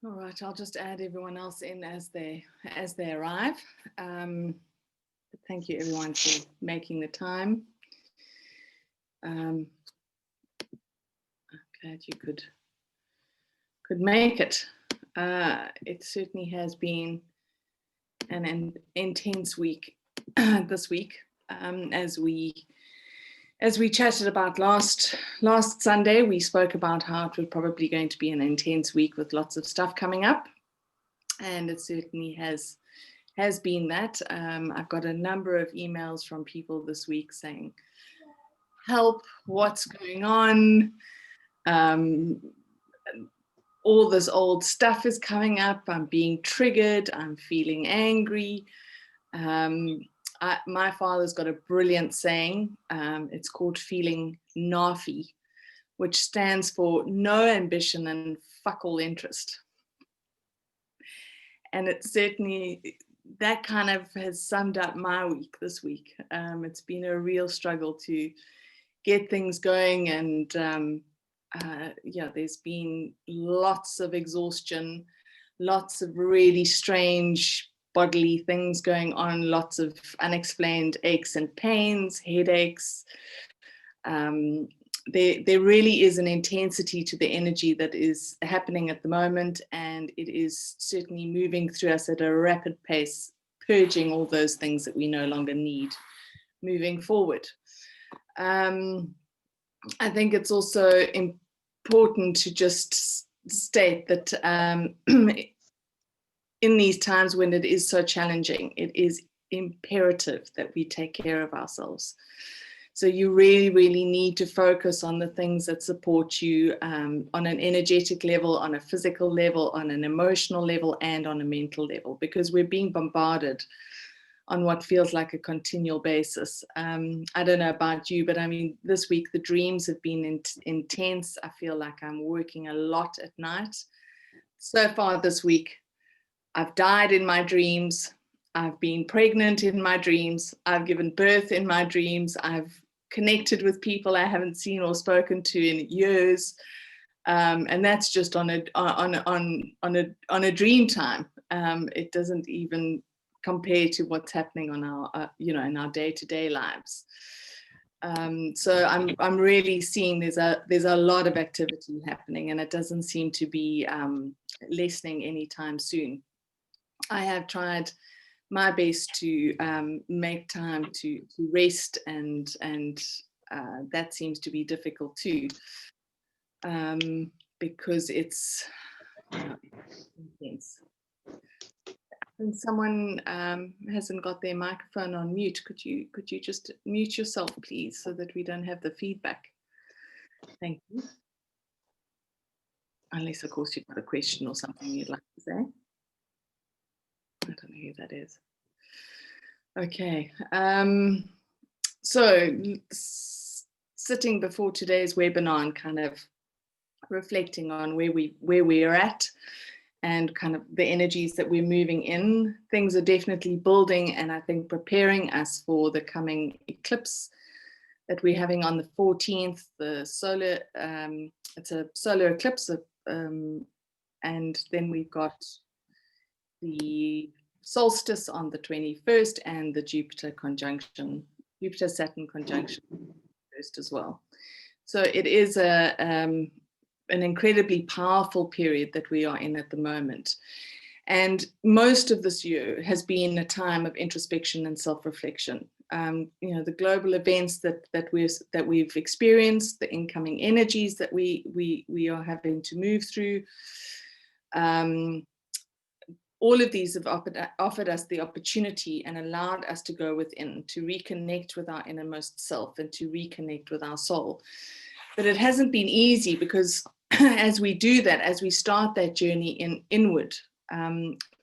All right, I'll just add everyone else in as they arrive. Thank you everyone for making the time. I'm glad you could make it. It certainly has been an intense week this week, as we chatted about last Sunday. We spoke about how it was probably going to be an intense week with lots of stuff coming up, and it certainly has been that. I've got a number of emails from people this week saying, help, what's going on? All this old stuff is coming up. I'm being triggered. I'm feeling angry. My father's got a brilliant saying. It's called feeling NAFI, which stands for no ambition and fuck all interest. And it certainly, that kind of has summed up my week this week. It's been a real struggle to get things going, and there's been lots of exhaustion, lots of really strange bodily things going on, lots of unexplained aches and pains, headaches. There really is an intensity to the energy that is happening at the moment, and it is certainly moving through us at a rapid pace, purging all those things that we no longer need moving forward. I think it's also important to just state that in these times when it is so challenging, it is imperative that we take care of ourselves. So you really, really need to focus on the things that support you on an energetic level, on a physical level, on an emotional level, and on a mental level, because we're being bombarded on what feels like a continual basis. I don't know about you, but I mean, this week the dreams have been intense. I feel like I'm working a lot at night. So far this week, I've died in my dreams. I've been pregnant in my dreams. I've given birth in my dreams. I've connected with people I haven't seen or spoken to in years, and that's just on a dream time. It doesn't even compare to what's happening on our in our day-to-day lives. So I'm really seeing there's a lot of activity happening, and it doesn't seem to be lessening anytime soon. I have tried my best to make time to rest, and that seems to be difficult too, because it's intense. And someone hasn't got their microphone on mute. Could you just mute yourself, please, so that we don't have the feedback? Thank you. Unless, of course, you've got a question or something you'd like to say. I don't know who that is. Okay. So sitting before today's webinar and kind of reflecting on where we are at, and kind of the energies that we're moving in. Things are definitely building, and I think preparing us for the coming eclipse that we're having on the 14th. The solar, it's a solar eclipse, and then we've got the solstice on the 21st and the Jupiter Saturn conjunction first as well. So it is an incredibly powerful period that we are in at the moment. And most of this year has been a time of introspection and self-reflection. The global events that we've experienced, the incoming energies that we are having to move through. All of these have offered us the opportunity and allowed us to go within, to reconnect with our innermost self and to reconnect with our soul. But it hasn't been easy, because as we do that, as we start that journey inward,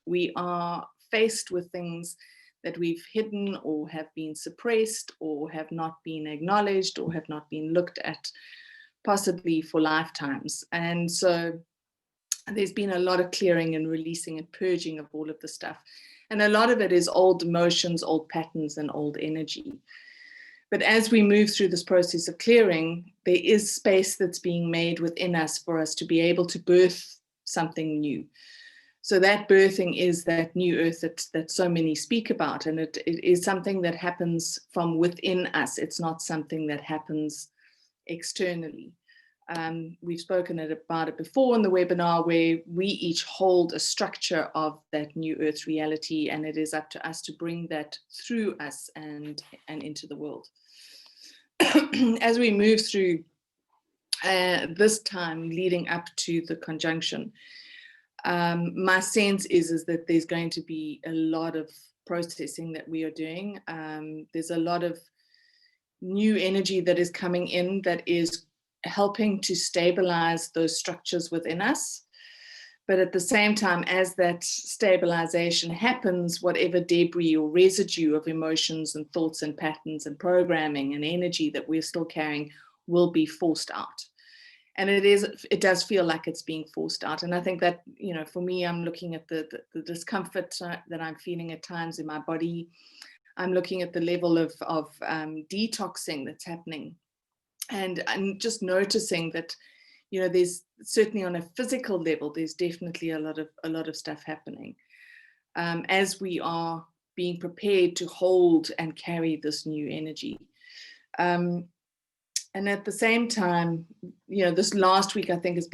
we are faced with things that we've hidden or have been suppressed or have not been acknowledged or have not been looked at, possibly for lifetimes. And so there's been a lot of clearing and releasing and purging of all of the stuff. And a lot of it is old emotions, old patterns, and old energy. But as we move through this process of clearing, there is space that's being made within us for us to be able to birth something new. So that birthing is that new earth that so many speak about, and it is something that happens from within us. It's not something that happens externally. We've spoken about it before in the webinar, where we each hold a structure of that new earth reality, and it is up to us to bring that through us and into the world. As we move through this time leading up to the conjunction, my sense is that there's going to be a lot of processing that we are doing. There's a lot of new energy that is coming in that is helping to stabilize those structures within us. But at the same time, as that stabilization happens, whatever debris or residue of emotions and thoughts and patterns and programming and energy that we're still carrying will be forced out. And it does feel like it's being forced out. And I think that, you know, for me, I'm looking at the discomfort that I'm feeling at times in my body. I'm looking at the level of detoxing that's happening. And I'm just noticing that, you know, there's certainly on a physical level, there's definitely a lot of stuff happening as we are being prepared to hold and carry this new energy. And at the same time, you know, this last week, I think it's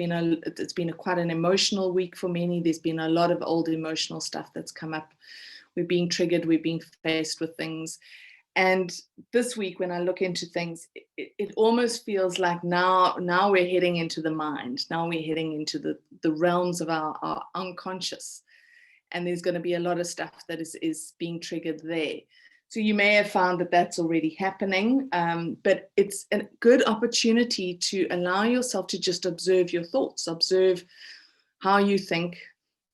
been quite an emotional week for many. There's been a lot of old emotional stuff that's come up. We're being triggered, we're being faced with things. And this week, when I look into things, it almost feels like now we're heading into the mind. Now we're heading into the realms of our unconscious. And there's going to be a lot of stuff that is being triggered there. So you may have found that that's already happening, but it's a good opportunity to allow yourself to just observe your thoughts, observe how you think,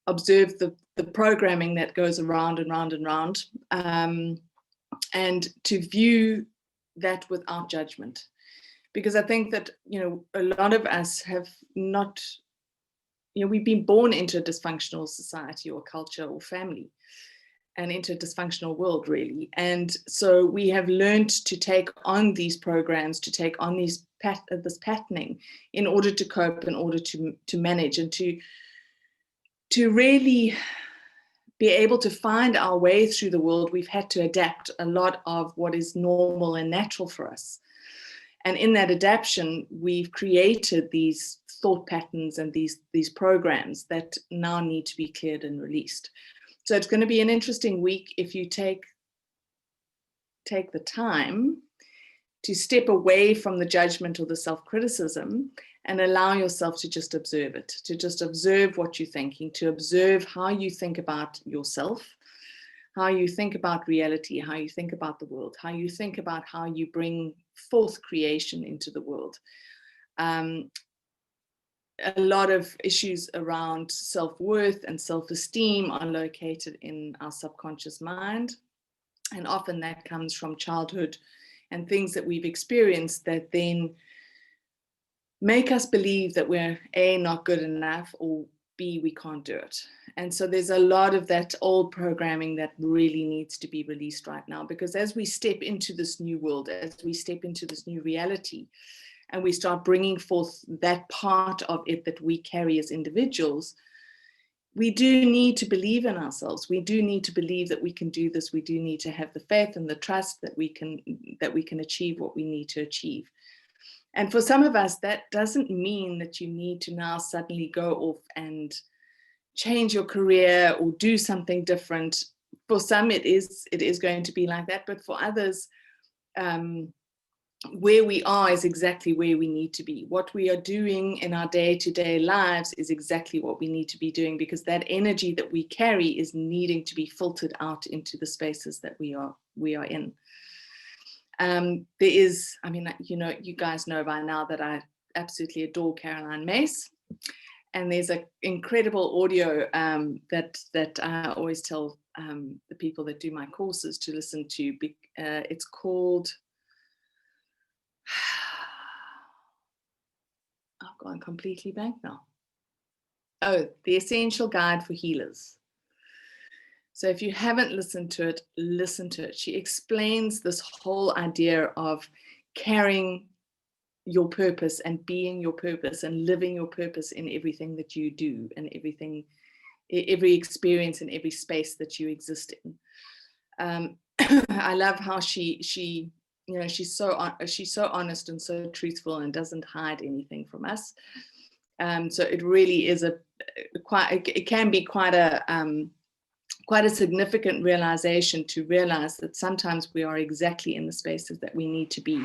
observe the programming that goes around and round and round. And to view that without judgment. Because I think that, you know, a lot of us have not, you know, we've been born into a dysfunctional society or culture or family and into a dysfunctional world, really. And so we have learned to take on these programs, to take on this patterning in order to cope, in order to manage, and to really be able to find our way through the world. We've had to adapt a lot of what is normal and natural for us. And in that adaptation, we've created these thought patterns and these programs that now need to be cleared and released. So it's going to be an interesting week if you take the time to step away from the judgment or the self-criticism and allow yourself to just observe it, to just observe what you're thinking, to observe how you think about yourself, how you think about reality, how you think about the world, how you think about how you bring forth creation into the world. A lot of issues around self-worth and self-esteem are located in our subconscious mind. And often that comes from childhood and things that we've experienced that then make us believe that we're A, not good enough, or B, we can't do it. And so there's a lot of that old programming that really needs to be released right now, because as we step into this new world, as we step into this new reality, and we start bringing forth that part of it that we carry as individuals, we do need to believe in ourselves. We do need to believe that we can do this. We do need to have the faith and the trust that we can achieve what we need to achieve. And for some of us, that doesn't mean that you need to now suddenly go off and change your career or do something different. For some, it is going to be like that. But for others, where we are is exactly where we need to be. What we are doing in our day-to-day lives is exactly what we need to be doing, because that energy that we carry is needing to be filtered out into the spaces that we are in. There is, I mean, you know, you guys know by now that I absolutely adore Caroline Myss, and there's an incredible audio that I always tell the people that do my courses to listen to. It's called, I've gone completely blank now. Oh, The Essential Guide for Healers. So if you haven't listened to it, listen to it. She explains this whole idea of carrying your purpose and being your purpose and living your purpose in everything that you do and every experience and every space that you exist in. I love how she's so honest and so truthful and doesn't hide anything from us. So it really is it can be quite a significant realization to realize that sometimes we are exactly in the spaces that we need to be.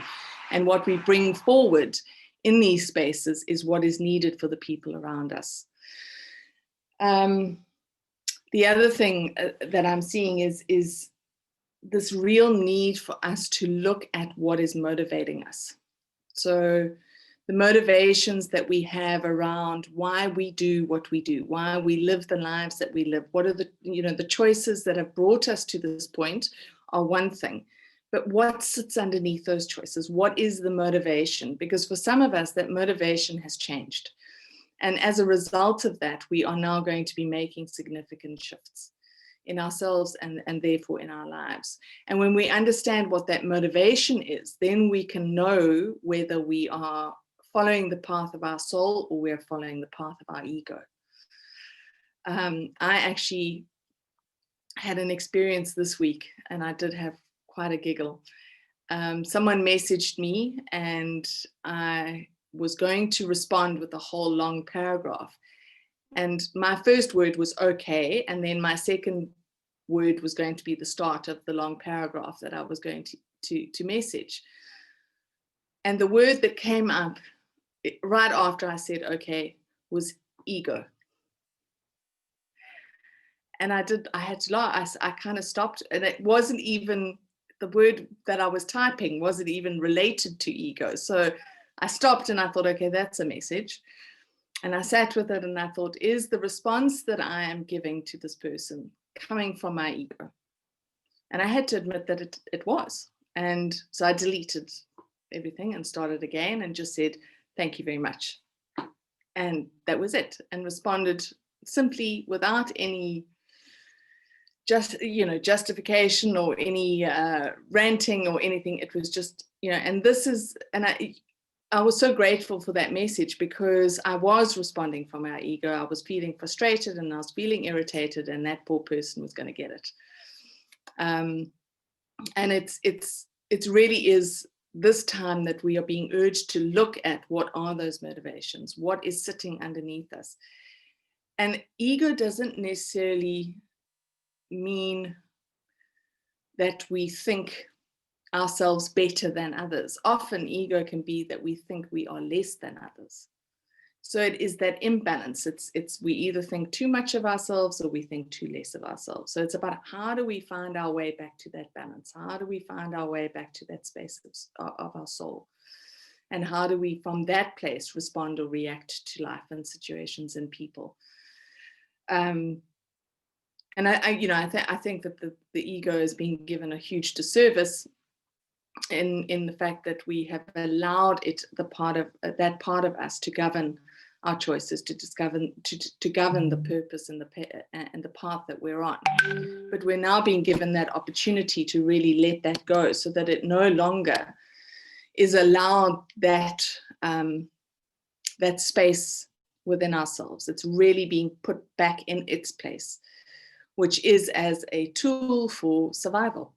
And what we bring forward in these spaces is what is needed for the people around us. The other thing that I'm seeing is this real need for us to look at what is motivating us. So the motivations that we have around why we do what we do, why we live the lives that we live, what are the choices that have brought us to this point are one thing. But what sits underneath those choices? What is the motivation? Because for some of us, that motivation has changed. And as a result of that, we are now going to be making significant shifts in ourselves and therefore in our lives. And when we understand what that motivation is, then we can know whether we are following the path of our soul or we're following the path of our ego. I actually had an experience this week, and I did have quite a giggle. Someone messaged me, and I was going to respond with a whole long paragraph. And my first word was okay, and then my second word was going to be the start of the long paragraph that I was going to message. And the word that came up right after I said okay was ego. And I had to laugh. I kind of stopped, and it wasn't even, the word that I was typing wasn't even related to ego. So I stopped and I thought, okay, that's a message. And I sat with it and I thought, is the response that I am giving to this person coming from my ego? And I had to admit that it was. And so I deleted everything and started again and just said, thank you very much. And that was it. And responded simply without any justification or any ranting or anything. It was just, and this is, and I was so grateful for that message, because I was responding from our ego. I was feeling frustrated and I was feeling irritated, and that poor person was going to get it. And it really is this time that we are being urged to look at what are those motivations, what is sitting underneath us. And ego doesn't necessarily mean that we think ourselves better than others. Often ego can be that we think we are less than others. So it is that imbalance. It's we either think too much of ourselves or we think too less of ourselves. So it's about how do we find our way back to that balance? How do we find our way back to that space of our soul? And how do we, from that place, respond or react to life and situations and people? And I think that the ego is being given a huge disservice in the fact that we have allowed it, that part of us, to govern our choices, to govern the purpose and the path that we're on. But we're now being given that opportunity to really let that go, so that it no longer is allowed that space within ourselves. It's really being put back in its place, which is as a tool for survival.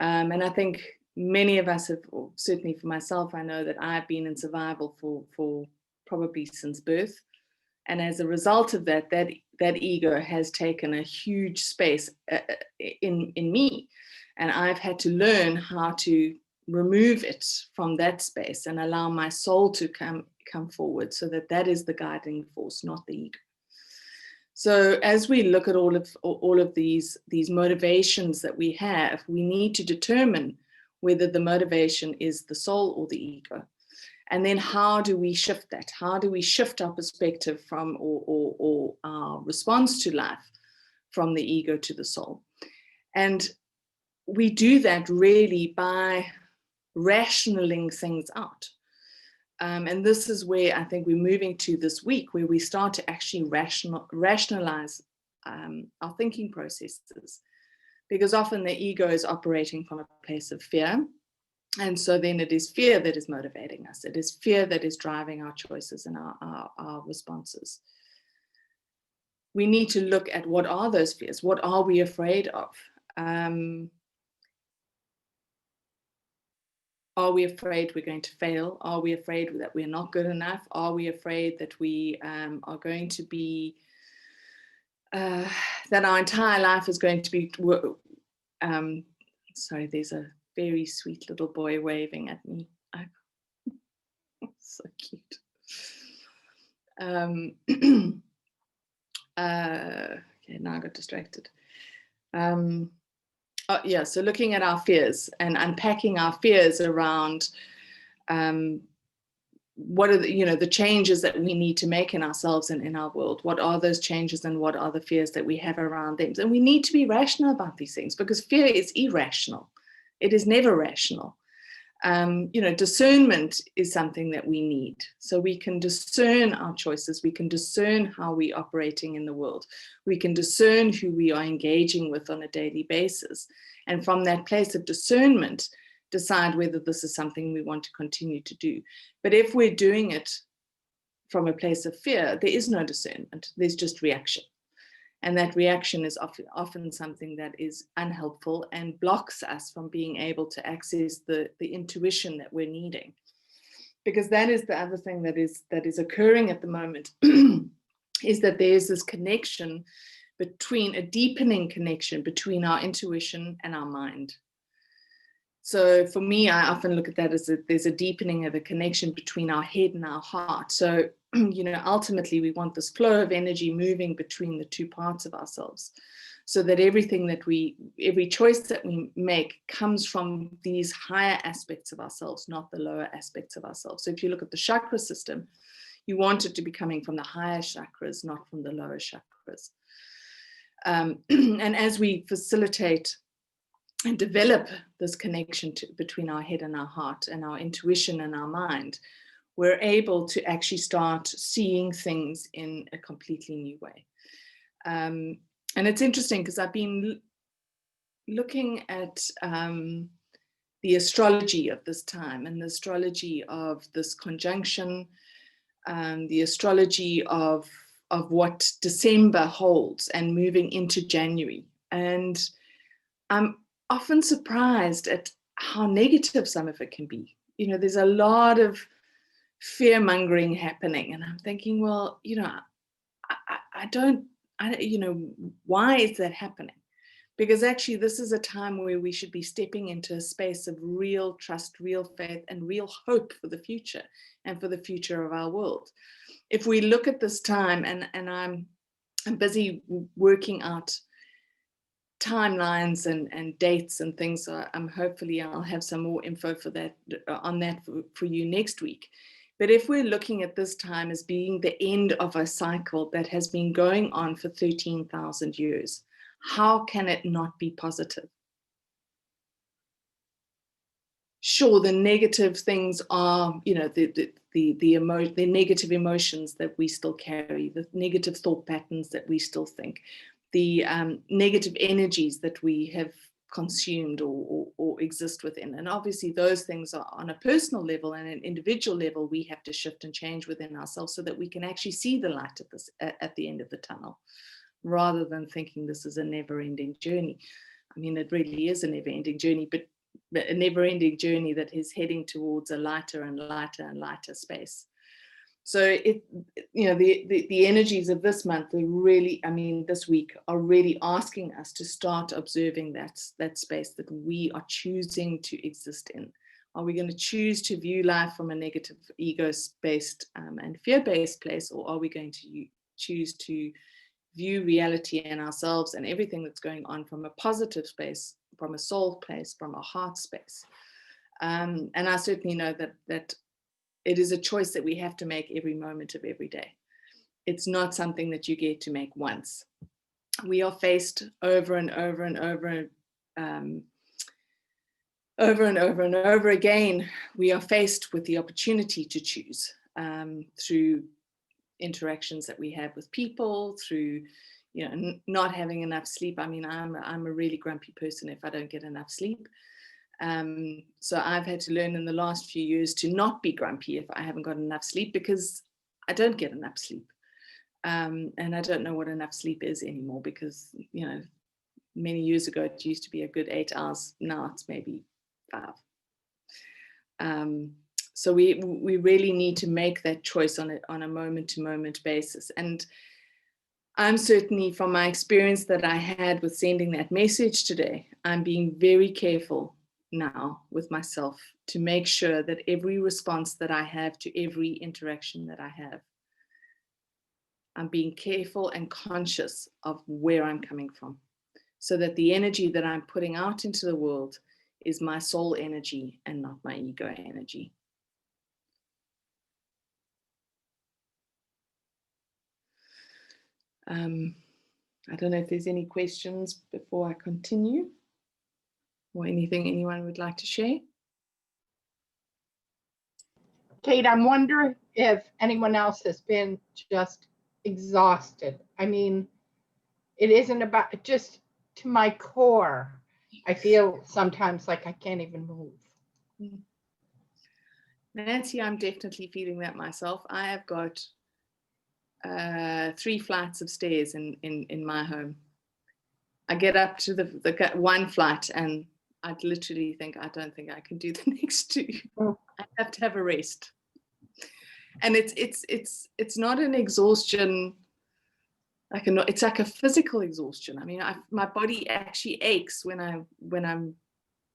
And I think many of us have, or certainly for myself, I know that I've been in survival for probably since birth. And as a result of that ego has taken a huge space in me. And I've had to learn how to remove it from that space and allow my soul to come forward, so that is the guiding force, not the ego. So as we look at all of these motivations that we have, we need to determine whether the motivation is the soul or the ego. And then how do we shift that? How do we shift our perspective from or our response to life from the ego to the soul? And we do that really by rationaling things out. And this is where I think we're moving to this week, where we start to actually rationalize our thinking processes. Because often the ego is operating from a place of fear. And so then it is fear that is motivating us. It is fear that is driving our choices and our responses. We need to look at what are those fears? What are we afraid of? Are we afraid we're going to fail? Are we afraid that we're not good enough? Are we afraid that we are going to be, that our entire life is going to be, sorry, there's a very sweet little boy waving at me. So cute. Okay, now I got distracted. Yeah, so looking at our fears and unpacking our fears around what are the changes that we need to make in ourselves and in our world. What are those changes and what are the fears that we have around them? And we need to be rational about these things, because fear is irrational. It is never rational. Discernment is something that we need, so we can discern our choices. We can discern how we're operating in the world. We can discern who we are engaging with on a daily basis, and from that place of discernment, decide whether this is something we want to continue to do. But if we're doing it from a place of fear, there is no discernment. There's just reaction. And that reaction is often something that is unhelpful and blocks us from being able to access the intuition that we're needing. Because that is the other thing that is occurring at the moment, is that there's this connection a deepening connection between our intuition and our mind. So for me, I often look at that as there's a deepening of a connection between our head and our heart. So, ultimately we want this flow of energy moving between the two parts of ourselves, so that every choice that we make comes from these higher aspects of ourselves, not the lower aspects of ourselves. So if you look at the chakra system, you want it to be coming from the higher chakras, not from the lower chakras. And as we facilitate and develop this connection between our head and our heart and our intuition and our mind, we're able to actually start seeing things in a completely new way. And it's interesting because I've been looking at the astrology of this time and the astrology of this conjunction, the astrology of what December holds and moving into January. And I'm often surprised at how negative some of it can be. There's a lot of fear mongering happening, and I'm thinking, well, why is that happening? Because actually this is a time where we should be stepping into a space of real trust, real faith, and real hope for the future and for the future of our world. If we look at this time, and I'm busy working out timelines and dates and things, so hopefully I'll have some more info for that for you next week. But if we're looking at this time as being the end of a cycle that has been going on for 13,000 years, how can it not be positive? Sure, the negative things are, the negative emotions that we still carry, the negative thought patterns that we still think, the negative energies that we have consumed or exist within. And obviously those things are on a personal level and an individual level, we have to shift and change within ourselves so that we can actually see the light at the end of the tunnel, rather than thinking this is a never-ending journey. I mean, it really is a never-ending journey, but a never-ending journey that is heading towards a lighter and lighter and lighter space. So the energies of this month are really, this week are really asking us to start observing that space that we are choosing to exist in. Are we going to choose to view life from a negative, ego-based and fear-based place, or are we going to choose to view reality and ourselves and everything that's going on from a positive space, from a soul place, from a heart space? And I certainly know that it is a choice that we have to make every moment of every day. It's not something that you get to make once. We are faced over and over and over, over and over and over again. We are faced with the opportunity to choose through interactions that we have with people, through not having enough sleep. I'm a really grumpy person if I don't get enough sleep. So I've had to learn in the last few years to not be grumpy if I haven't got enough sleep, because I don't get enough sleep. And I don't know what enough sleep is anymore, because, you know, many years ago it used to be a good 8 hours. Now it's maybe 5. So we really need to make that choice on a moment-to-moment basis. And I'm certainly, from my experience that I had with sending that message today, I'm being very careful now with myself to make sure that every response that I have to every interaction that I have, I'm being careful and conscious of where I'm coming from, so that the energy that I'm putting out into the world is my soul energy and not my ego energy. I don't know if there's any questions before I continue, or anything anyone would like to share. Kate, I'm wondering if anyone else has been just exhausted. I mean, it isn't about, just to my core, I feel sometimes like I can't even move. Nancy, I'm definitely feeling that myself. I have got 3 flights of stairs in my home. I get up to the one flight and I'd literally think, I don't think I can do the next 2. I have to have a rest. And it's not an exhaustion, it's like a physical exhaustion. I mean, my body actually aches when I'm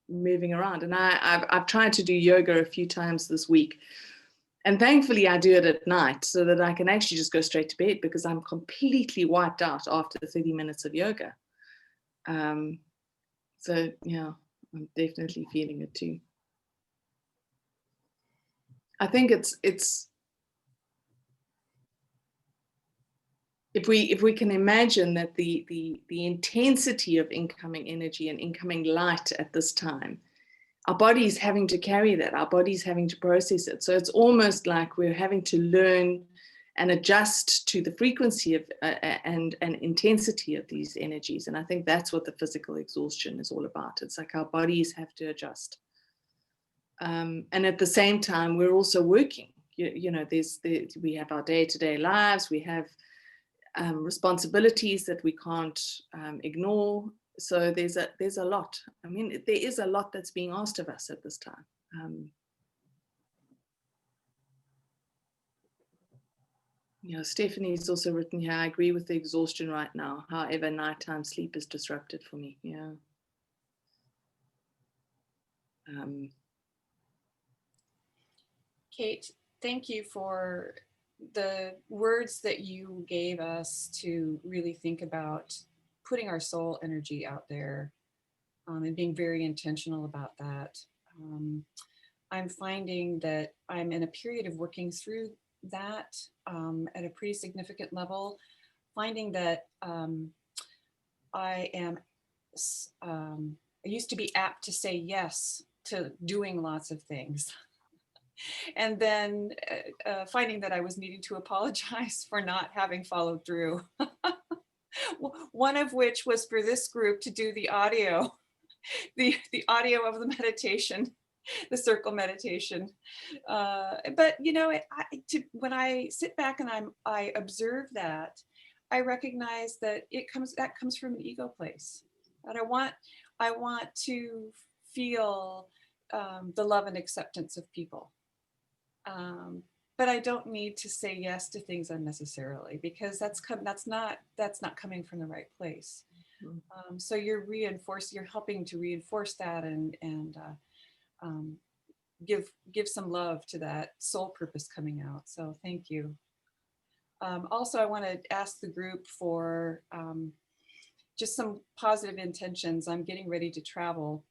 moving around. And I've tried to do yoga a few times this week. And thankfully I do it at night so that I can actually just go straight to bed, because I'm completely wiped out after 30 minutes of yoga. So yeah, I'm definitely feeling it too. I think it's if we can imagine that the intensity of incoming energy and incoming light at this time, our body's having to carry that, our body's having to process it. So it's almost like we're having to learn and adjust to the frequency of and intensity of these energies. And I think that's what the physical exhaustion is all about. It's like our bodies have to adjust. And at the same time, we're also working. You know, we have our day-to-day lives, we have responsibilities that we can't ignore. So there's a lot. I mean, there is a lot that's being asked of us at this time. You know, Stephanie's also written here, I agree with the exhaustion right now. However, nighttime sleep is disrupted for me. Yeah. Kate, thank you for the words that you gave us to really think about putting our soul energy out there, and being very intentional about that. I'm finding that I'm in a period of working through that at a pretty significant level, finding that I used to be apt to say yes to doing lots of things. And then finding that I was needing to apologize for not having followed through. One of which was for this group to do the audio, the audio of the meditation, the circle meditation. But you know, when I sit back and I observe that, I recognize that that comes from an ego place. And I want to feel the love and acceptance of people. But I don't need to say yes to things unnecessarily, because that's not coming from the right place. So you're helping to reinforce that and give some love to that soul purpose coming out. So thank you. Also, I want to ask the group for just some positive intentions. I'm getting ready to travel.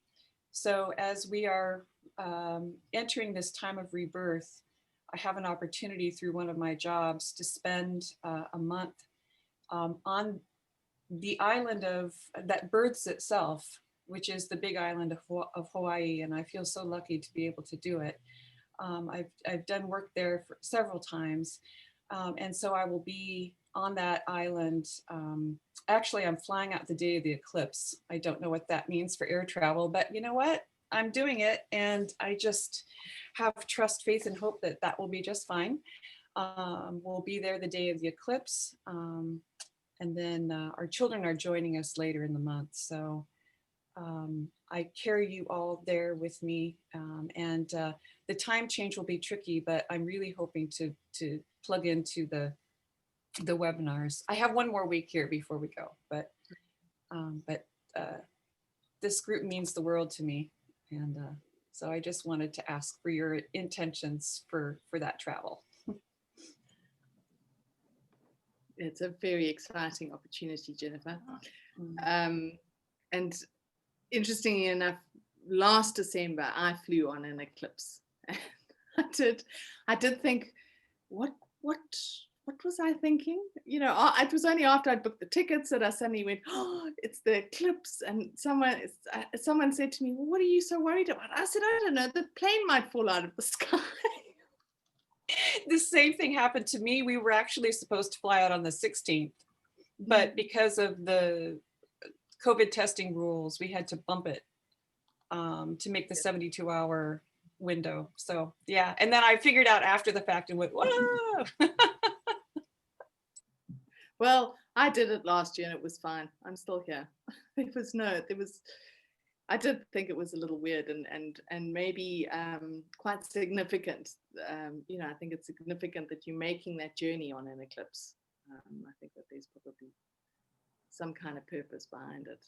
So as we are entering this time of rebirth, I have an opportunity through one of my jobs to spend a month on the island that births itself, which is the big island of Hawaii. And I feel so lucky to be able to do it. I've done work there for several times. And so I will be on that island. Actually, I'm flying out the day of the eclipse. I don't know what that means for air travel, but you know what? I'm doing it, and I just have trust, faith, and hope that that will be just fine. We'll be there the day of the eclipse, and then our children are joining us later in the month. So I carry you all there with me, and the time change will be tricky, but I'm really hoping to plug into the webinars. I have one more week here before we go, but this group means the world to me, and so I just wanted to ask for your intentions for that travel. It's a very exciting opportunity, Jennifer. And interestingly enough, last December, I flew on an eclipse. I did think, what was I thinking? You know, it was only after I'd booked the tickets that I suddenly went, oh, it's the eclipse. And someone said to me, well, what are you so worried about? I said, I don't know, the plane might fall out of the sky. The same thing happened to me. We were actually supposed to fly out on the 16th, but because of the COVID testing rules, we had to bump it to make the 72-hour window. So yeah, and then I figured out after the fact and went, whoa. Well, I did it last year and it was fine. I'm still here. I did think it was a little weird and maybe quite significant. You know, I think it's significant that you're making that journey on an eclipse. I think that there's probably some kind of purpose behind it.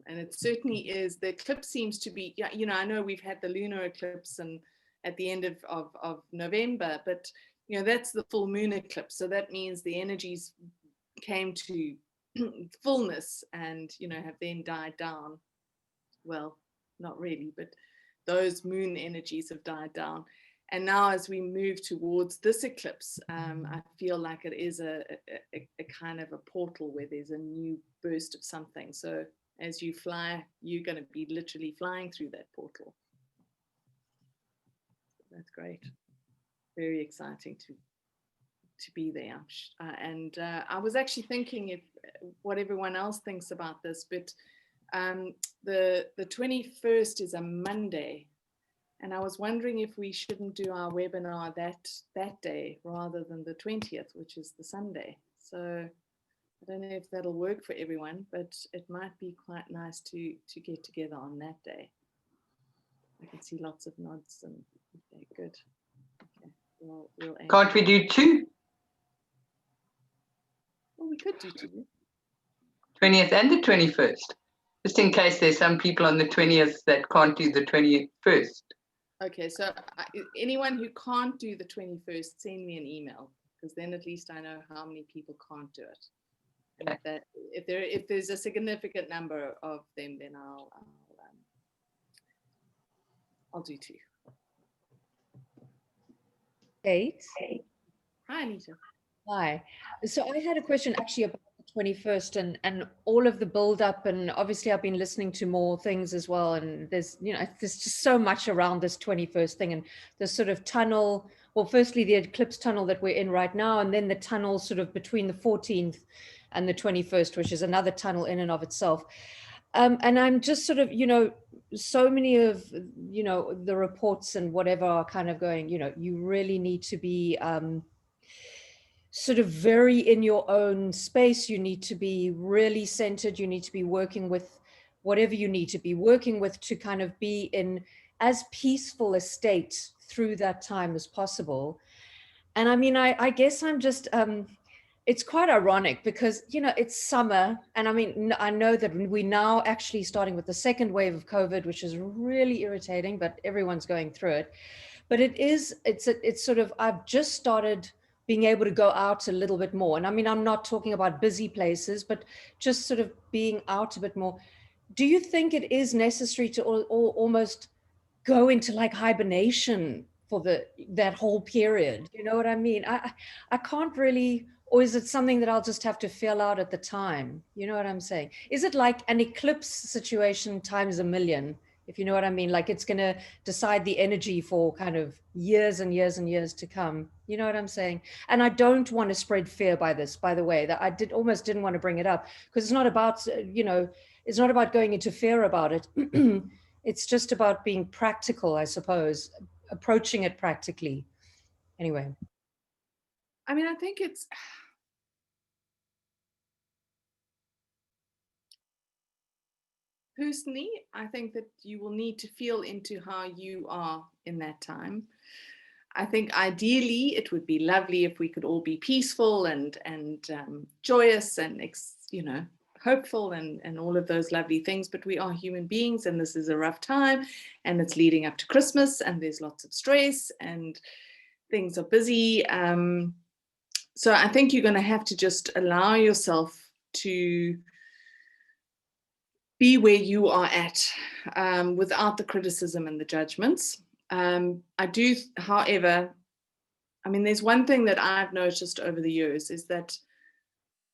And it certainly is. The eclipse seems to be, you know, I know we've had the lunar eclipse and at the end of November, but you know, that's the full moon eclipse. So that means the energies came to fullness and, you know, have then died down. Well, not really, but those moon energies have died down. And now as we move towards this eclipse, I feel like it is a kind of a portal where there's a new burst of something. So as you fly, you're going to be literally flying through that portal. That's great. Very exciting to be there. And I was actually thinking what everyone else thinks about this, but the 21st is a Monday. And I was wondering if we shouldn't do our webinar that day rather than the 20th, which is the Sunday. So I don't know if that'll work for everyone, but it might be quite nice to get together on that day. I can see lots of nods and okay, good. Okay, we'll aim. Can't we do 2? Well, we could do 2. 20th and the 21st, just in case there's some people on the 20th that can't do the 21st. Okay, so anyone who can't do the 21st, send me an email, because then at least I know how many people can't do it. And Okay. if there's a significant number of them, then I'll do 2. Kate. Hi, Anita. Hi. So I had a question actually about the 21st and all of the build up, and obviously I've been listening to more things as well, and there's just so much around this 21st thing and the sort of tunnel. Well, firstly the eclipse tunnel that we're in right now, and then the tunnel sort of between the 14th and the 21st, which is another tunnel in and of itself. And I'm just sort of, so many of, the reports and whatever are kind of going, you really need to be sort of very in your own space. You need to be really centered. You need to be working with whatever you need to be working with to kind of be in as peaceful a state through that time as possible. And I mean, I guess I'm just, it's quite ironic because, it's summer. And I mean, I know that we're now actually starting with the second wave of COVID, which is really irritating, but everyone's going through it. But it's sort of, I've just started being able to go out a little bit more. And I mean, I'm not talking about busy places, but just sort of being out a bit more. Do you think it is necessary to almost go into like hibernation for that whole period? You know what I mean? I can't really, or is it something that I'll just have to feel out at the time? You know what I'm saying? Is it like an eclipse situation times a million? If you know what I mean, like it's going to decide the energy for kind of years and years and years to come. You know what I'm saying? And I don't want to spread fear by this, by the way, that I almost didn't want to bring it up because it's not about, it's not about going into fear about it. it's just about being practical, I suppose, approaching it practically. Anyway. I mean, I think it's, personally, I think that you will need to feel into how you are in that time. I think ideally it would be lovely if we could all be peaceful and joyous and, you know, hopeful and all of those lovely things, but we are human beings and this is a rough time and it's leading up to Christmas and there's lots of stress and things are busy. So I think you're going to have to just allow yourself to be where you are at, without the criticism and the judgments. I do, however, I mean, there's one thing that I've noticed over the years is that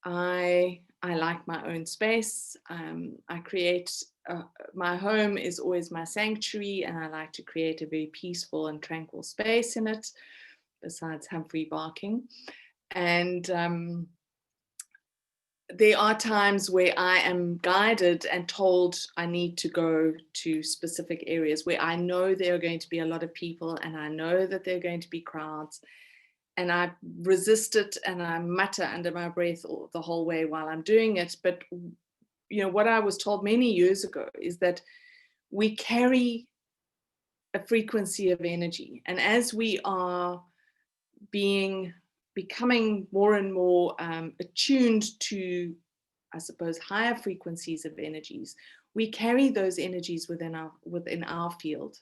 I like my own space. I create, my home is always my sanctuary, and I like to create a very peaceful and tranquil space in it, besides Humphrey barking. And there are times where I am guided and told I need to go to specific areas where I know there are going to be a lot of people and I know that there are going to be crowds, and I resist it and I mutter under my breath the whole way while I'm doing it. But you know what I was told many years ago is that we carry a frequency of energy, and as we are becoming more and more attuned to, I suppose, higher frequencies of energies, we carry those energies within our field.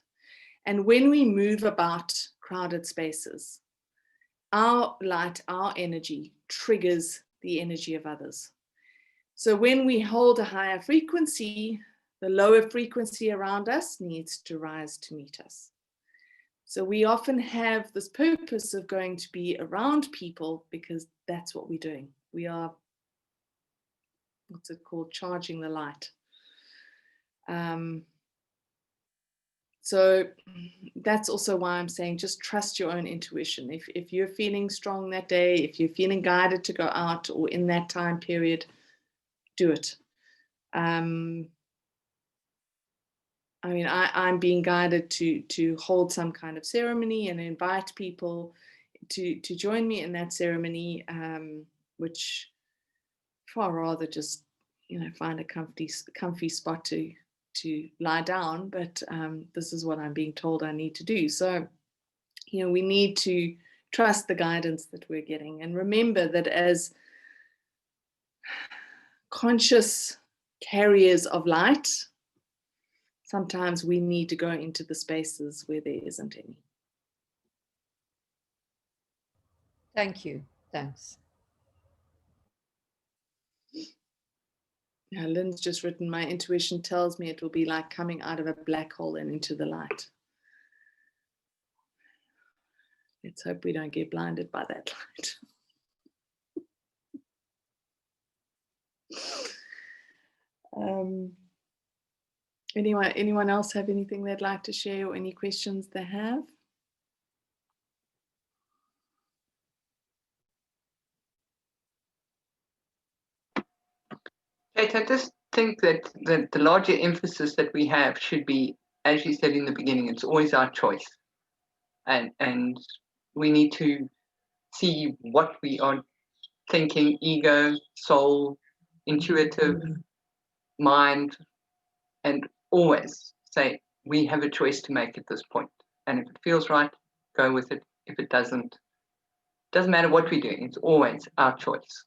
And when we move about crowded spaces, our light, our energy triggers the energy of others. So when we hold a higher frequency, the lower frequency around us needs to rise to meet us. So we often have this purpose of going to be around people because that's what we're doing. We are, what's it called, charging the light. So that's also why I'm saying just trust your own intuition. If you're feeling strong that day, if you're feeling guided to go out or in that time period, do it. I mean, I'm being guided to hold some kind of ceremony and invite people to join me in that ceremony, which far rather just, you know, find a comfy spot to lie down. But this is what I'm being told I need to do. So, you know, we need to trust the guidance that we're getting and remember that as conscious carriers of light, sometimes we need to go into the spaces where there isn't any. Thank you. Thanks. Now, Lynn's just written, my intuition tells me it will be like coming out of a black hole and into the light. Let's hope we don't get blinded by that light. Anyone else have anything they'd like to share or any questions they have? Kate, I just think that the larger emphasis that we have should be, as you said in the beginning, it's always our choice. And we need to see what we are thinking, ego, soul, intuitive, mind, and always say, we have a choice to make at this point. And if it feels right, go with it. If it doesn't matter what we're doing, it's always our choice.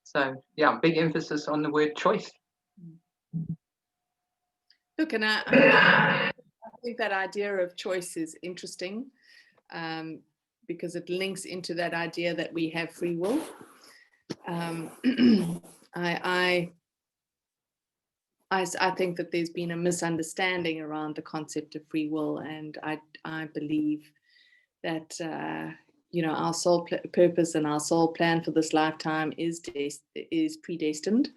So yeah, big emphasis on the word choice. Look, and I think that idea of choice is interesting, because it links into that idea that we have free will. I think that there's been a misunderstanding around the concept of free will, and I believe that you know, our soul purpose and our soul plan for this lifetime is predestined,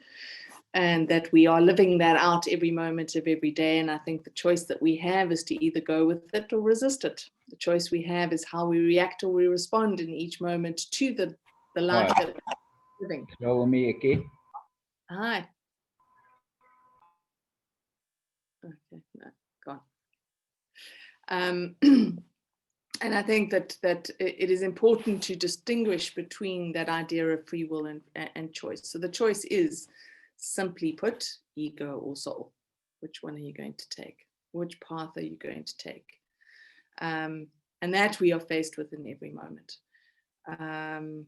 and that we are living that out every moment of every day. And I think the choice that we have is to either go with it or resist it. The choice we have is how we react or we respond in each moment to the life that we're living. Hello, me again. Hi. Okay. No. And I think that it is important to distinguish between that idea of free will and choice. So the choice is, simply put, ego or soul. Which one are you going to take? Which path are you going to take? And that we are faced with in every moment. And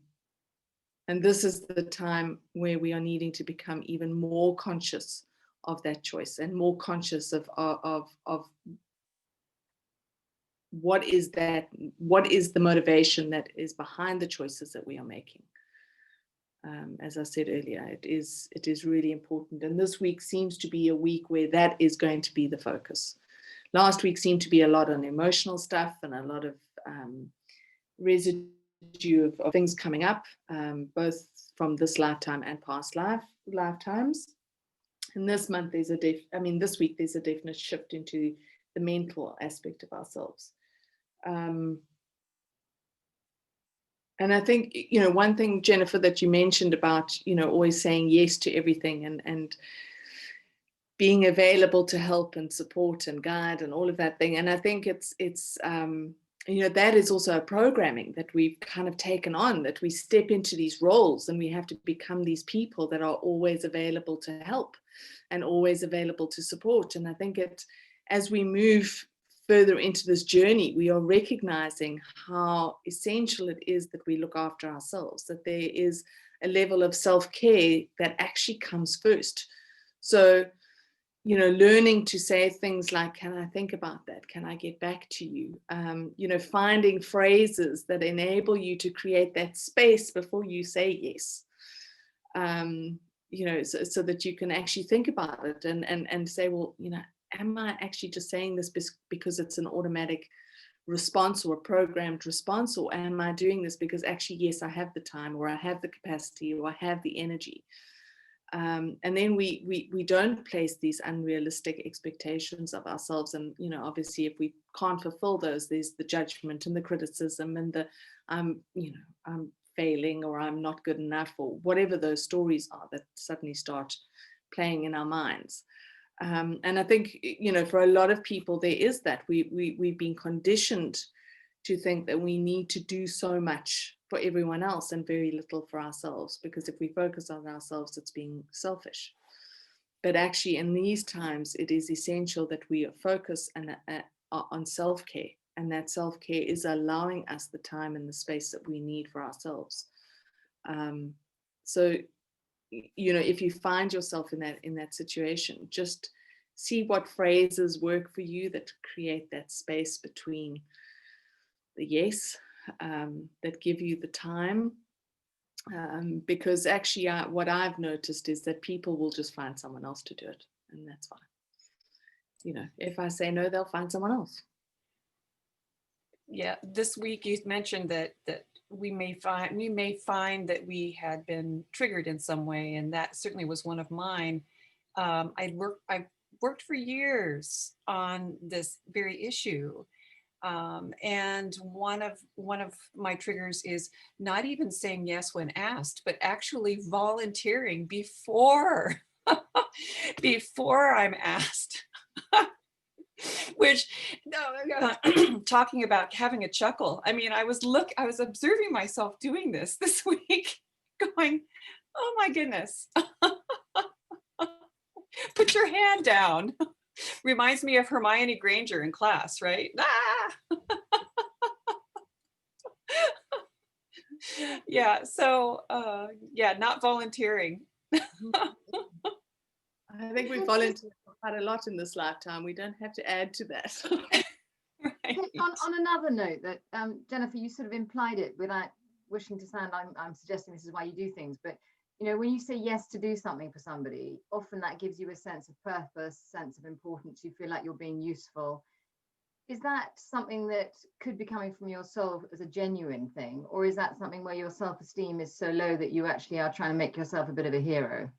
this is the time where we are needing to become even more conscious of that choice and more conscious of what is the motivation that is behind the choices that we are making. As I said earlier, it is really important. And this week seems to be a week where that is going to be the focus. Last week seemed to be a lot on emotional stuff and a lot of residue of things coming up, both from this lifetime and past lifetimes. And this month this week there's a definite shift into the mental aspect of ourselves. And I think, one thing, Jennifer, that you mentioned about, always saying yes to everything and being available to help and support and guide and all of that thing. And I think it's that is also a programming that we've kind of taken on, that we step into these roles and we have to become these people that are always available to help and always available to support. And I think as we move further into this journey, we are recognizing how essential it is that we look after ourselves, that there is a level of self-care that actually comes first. So, learning to say things like, can I think about that? Can I get back to you? Finding phrases that enable you to create that space before you say yes. So that you can actually think about it and say, well, am I actually just saying this because it's an automatic response or a programmed response, or am I doing this because actually, yes, I have the time, or I have the capacity, or I have the energy? And then we don't place these unrealistic expectations of ourselves. And, obviously, if we can't fulfill those, there's the judgment and the criticism and the, I'm failing, or I'm not good enough, or whatever those stories are that suddenly start playing in our minds. And I think, for a lot of people, there is that. We've been conditioned to think that we need to do so much for everyone else and very little for ourselves, because if we focus on ourselves, it's being selfish. But actually, in these times, it is essential that we focus on self-care, and that self-care is allowing us the time and the space that we need for ourselves. So, if you find yourself in that situation, just see what phrases work for you that create that space between the yes, that give you the time, because actually what I've noticed is that people will just find someone else to do it, and that's fine. If I say no, they'll find someone else. Yeah, this week you mentioned that we may find that we had been triggered in some way, and that certainly was one of mine. I've worked for years on this very issue, and one of my triggers is not even saying yes when asked, but actually volunteering before I'm asked. Which, talking about having a chuckle, I mean, I was observing myself doing this week, going, oh my goodness, put your hand down. Reminds me of Hermione Granger in class, right? Ah! Yeah, so not volunteering. I think we volunteer quite a lot in this lifetime. We don't have to add to that. Right. On another note, that Jennifer, you sort of implied it without wishing to sound I'm suggesting this is why you do things, but when you say yes to do something for somebody, often that gives you a sense of purpose, sense of importance. You feel like you're being useful. Is that something that could be coming from your soul as a genuine thing, or is that something where your self-esteem is so low that you actually are trying to make yourself a bit of a hero?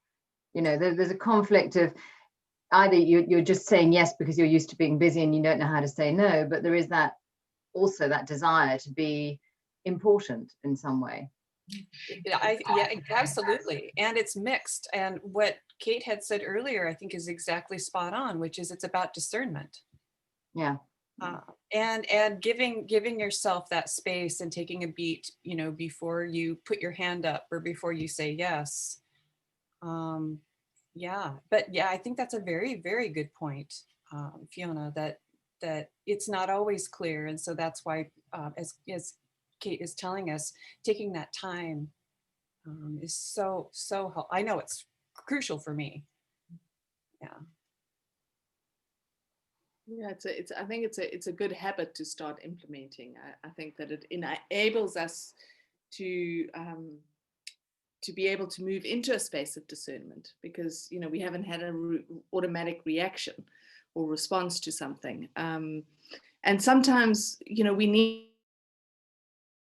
There's a conflict of either you're just saying yes because you're used to being busy and you don't know how to say no, but there is that desire to be important in some way. Yeah, absolutely. And it's mixed. And what Kate had said earlier, I think, is exactly spot on, which is it's about discernment. Yeah. And giving yourself that space and taking a beat, you know, before you put your hand up or before you say yes. Yeah, but yeah, I think that's a very, very good point, Fiona, that it's not always clear. And so that's why, as Kate is telling us, taking that time is so helpful. I know it's crucial for me. Yeah. Yeah, I think it's a good habit to start implementing. I think that it enables us to be able to move into a space of discernment, because, you know, we haven't had an automatic reaction or response to something. And sometimes, you know, we need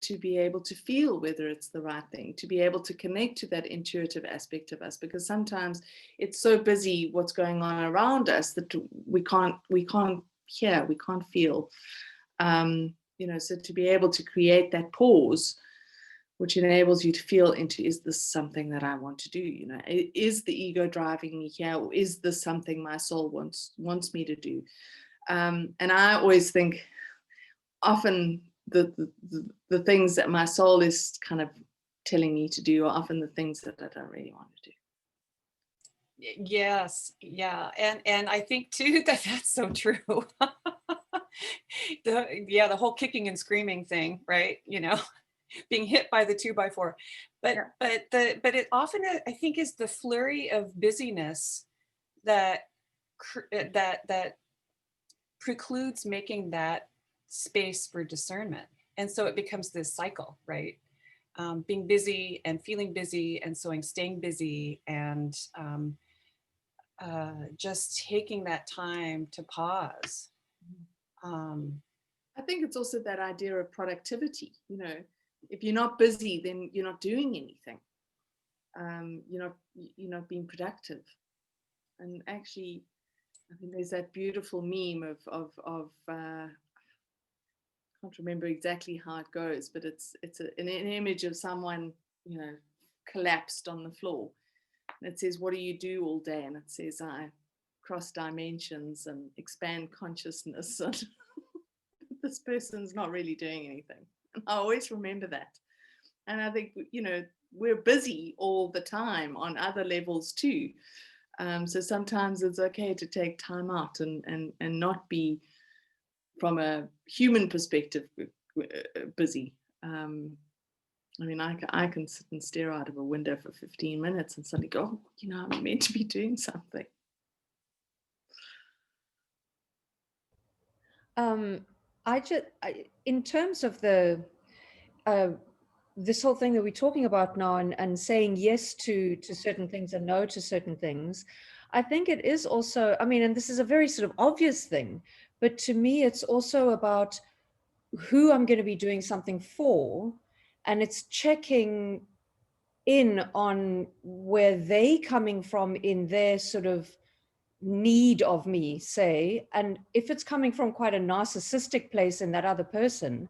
to be able to feel whether it's the right thing, to be able to connect to that intuitive aspect of us, because sometimes it's so busy what's going on around us that we can't hear, we can't feel. You know, so to be able to create that pause, which enables you to feel into, is this something that I want to do? You know, is the ego driving me here, or is this something my soul wants me to do? And I always think, often the things that my soul is kind of telling me to do are often the things that I don't really want to do. Yes, yeah, and I think too that that's so true. The whole kicking and screaming thing, right? You know, being hit by the 2x4, but it often, I think, is the flurry of busyness that precludes making that space for discernment, and so it becomes this cycle, right? Being busy and feeling busy, and so staying busy, and just taking that time to pause. I think it's also that idea of productivity. You know, if you're not busy, then you're not doing anything. You're not being productive. And actually, I think there's that beautiful meme of I can't remember exactly how it goes, but it's an image of someone, you know, collapsed on the floor. And it says, "What do you do all day?" And it says, "I cross dimensions and expand consciousness." And this person's not really doing anything. And I always remember that. And I think, you know, we're busy all the time on other levels too. So sometimes it's okay to take time out and not be, from a human perspective, busy. I mean, I can sit and stare out of a window for 15 minutes and suddenly go, oh, you know, I'm meant to be doing something. In terms of this whole thing that we're talking about now, and saying yes to certain things and no to certain things, I think it is also, I mean, and this is a very sort of obvious thing, but to me, it's also about who I'm going to be doing something for, and it's checking in on where they coming from in their sort of need of me, say, and if it's coming from quite a narcissistic place in that other person,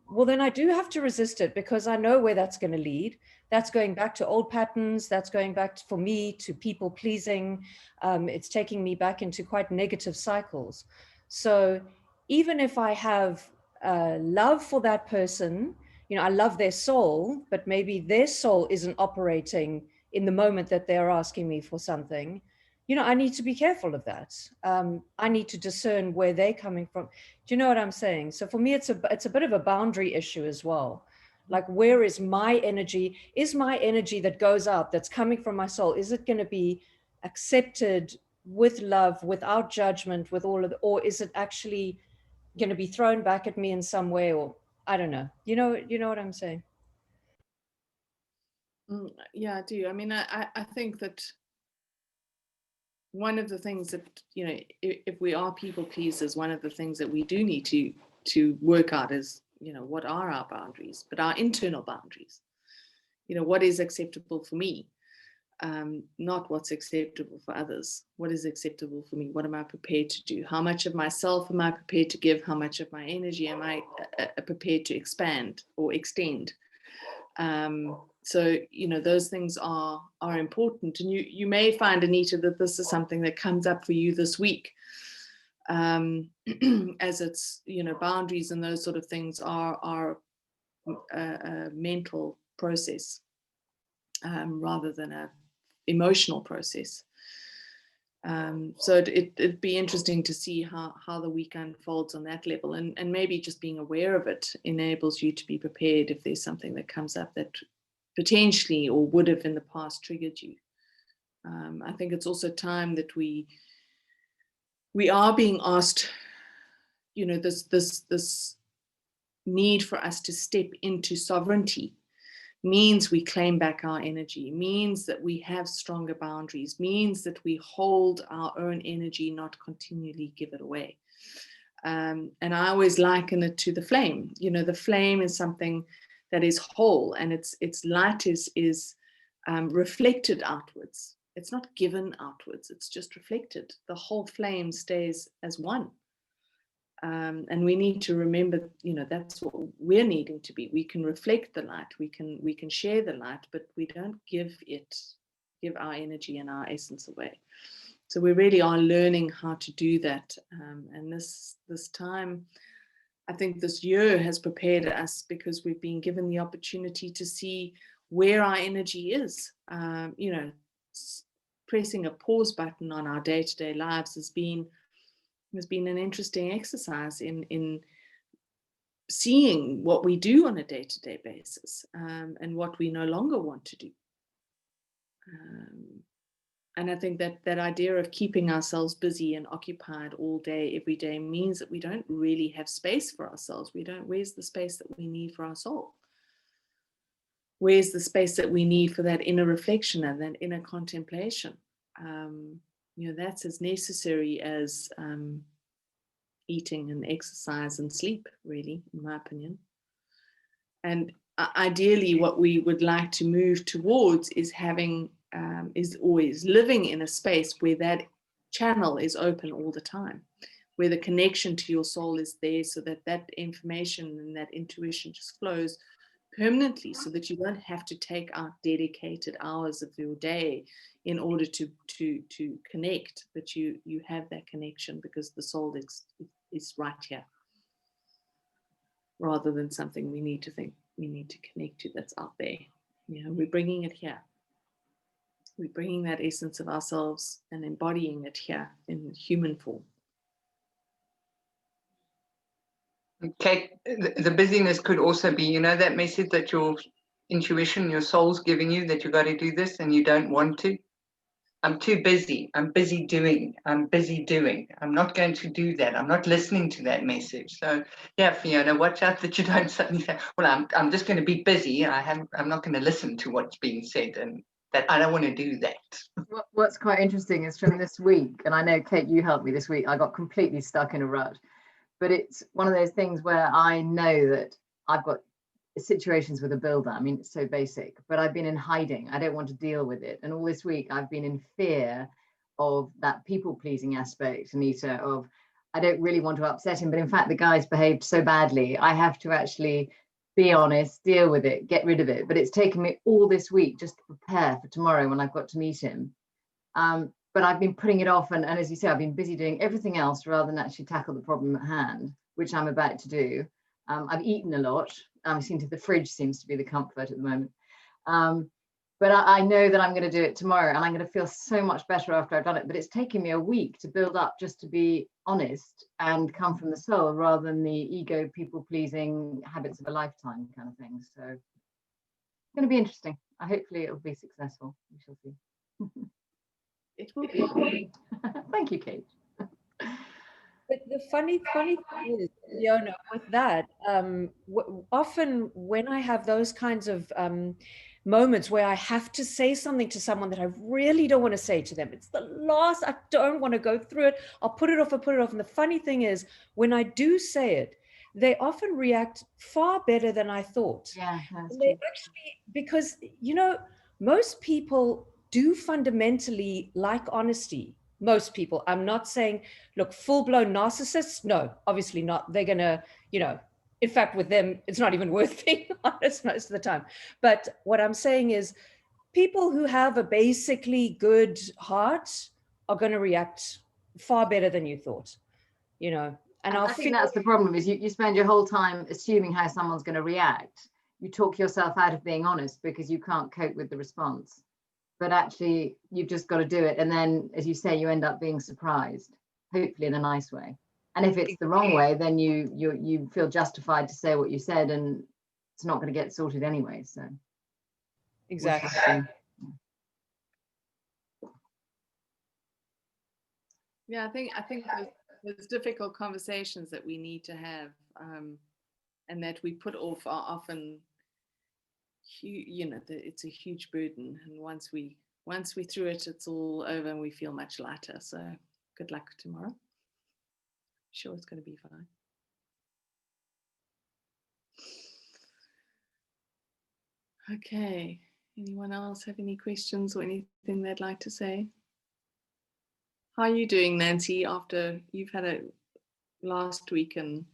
well, then I do have to resist it, because I know where that's going to lead. That's going back to old patterns. That's going back for me to people pleasing. It's taking me back into quite negative cycles. So even if I have love for that person, you know, I love their soul, but maybe their soul isn't operating in the moment that they're asking me for something, you know, I need to be careful of that. I need to discern where they're coming from. Do you know what I'm saying? So for me, it's a bit of a boundary issue as well. Like, where is my energy? Is my energy that goes out, that's coming from my soul, is it going to be accepted with love, without judgment, with all of the, or is it actually going to be thrown back at me in some way? Or I don't know. You know what I'm saying? Yeah, I do. I mean, I think that one of the things that, you know, if we are people pleasers, one of the things that we do need to work out is, you know, what are our boundaries, but our internal boundaries. You know, what is acceptable for me, not what's acceptable for others. What is acceptable for me? What am I prepared to do? How much of myself am I prepared to give? How much of my energy am I prepared to expand or extend? So, you know, those things are important. And you may find, Anita, that this is something that comes up for you this week. as it's, you know, boundaries and those sort of things are a mental process rather than a emotional process. So it'd be interesting to see how the week unfolds on that level, and maybe just being aware of it enables you to be prepared if there's something that comes up that potentially or would have in the past triggered you. I think it's also time that we are being asked, you know, this need for us to step into sovereignty means we claim back our energy, means that we have stronger boundaries, means that we hold our own energy, not continually give it away. And I always liken it to the flame. You know, the flame is something that is whole, and its light is reflected outwards. It's not given outwards, it's just reflected. The whole flame stays as one. And we need to remember, you know, that's what we're needing to be. We can reflect the light, we can share the light, but we don't give our energy and our essence away. So we really are learning how to do that. And this time, I think this year has prepared us because we've been given the opportunity to see where our energy is. You know, pressing a pause button on our day-to-day lives has been an interesting exercise in seeing what we do on a day-to-day basis, and what we no longer want to do. And I think that idea of keeping ourselves busy and occupied all day, every day, means that we don't really have space for ourselves. Where's the space that we need for our soul? Where's the space that we need for that inner reflection and that inner contemplation? You know, that's as necessary as eating and exercise and sleep, really, in my opinion. And ideally, what we would like to move towards is always living in a space where that channel is open all the time, where the connection to your soul is there, so that information and that intuition just flows permanently, so that you don't have to take out dedicated hours of your day in order to connect, but you have that connection because the soul is right here, rather than something we need to think we need to connect to that's out there. You know, we're bringing it here. We're bringing that essence of ourselves and embodying it here in human form. Kate, the busyness could also be, you know, that message that your intuition, your soul's giving you, that you got to do this and you don't want to. I'm too busy. I'm busy doing. I'm not going to do that. I'm not listening to that message. So yeah, Fiona, watch out that you don't suddenly say, well, I'm just going to be busy. I'm not going to listen to what's being said, and that I don't want to do that. What's quite interesting is from this week, and I know, Kate, you helped me this week, I got completely stuck in a rut. But it's one of those things where I know that I've got situations with a builder. I mean, it's so basic, but I've been in hiding. I don't want to deal with it. And all this week I've been in fear of that people-pleasing aspect, Anita, of I don't really want to upset him, but in fact the guy's behaved so badly, I have to actually be honest, deal with it, get rid of it. But it's taken me all this week just to prepare for tomorrow when I've got to meet him. But I've been putting it off, and as you say, I've been busy doing everything else rather than actually tackle the problem at hand, which I'm about to do. I've eaten a lot. The fridge seems to be the comfort at the moment. But I know that I'm going to do it tomorrow, and I'm going to feel so much better after I've done it. But it's taken me a week to build up just to be honest and come from the soul rather than the ego, people-pleasing habits of a lifetime kind of thing. So it's going to be interesting. Hopefully it will be successful. We shall see. It will be. Thank you, Kate. But the funny thing is, Fiona, with that, often when I have those kinds of moments where I have to say something to someone that I really don't want to say to them, it's the last, I don't want to go through it. I'll put it off. And the funny thing is, when I do say it, they often react far better than I thought. Yeah, that's and they true. actually, because, you know, most people do fundamentally like honesty. Most people. I'm not saying, look, full-blown narcissists. No, obviously not. They're going to, you know, in fact, with them, it's not even worth being honest most of the time. But what I'm saying is people who have a basically good heart are going to react far better than you thought. you know, and I I'll think feel that's the problem, is you spend your whole time assuming how someone's going to react. You talk yourself out of being honest because you can't cope with the response. But actually, you've just got to do it. And then, as you say, you end up being surprised, hopefully in a nice way. And if it's the wrong way, then you feel justified to say what you said, and it's not going to get sorted anyway. So exactly. Yeah, I think there's difficult conversations that we need to have, and that we put off are often, it's a huge burden. And once we through it, it's all over, and we feel much lighter. So good luck tomorrow. Sure, it's going to be fine. Okay. Anyone else have any questions or anything they'd like to say? How are you doing, Nancy, after you've had a last week and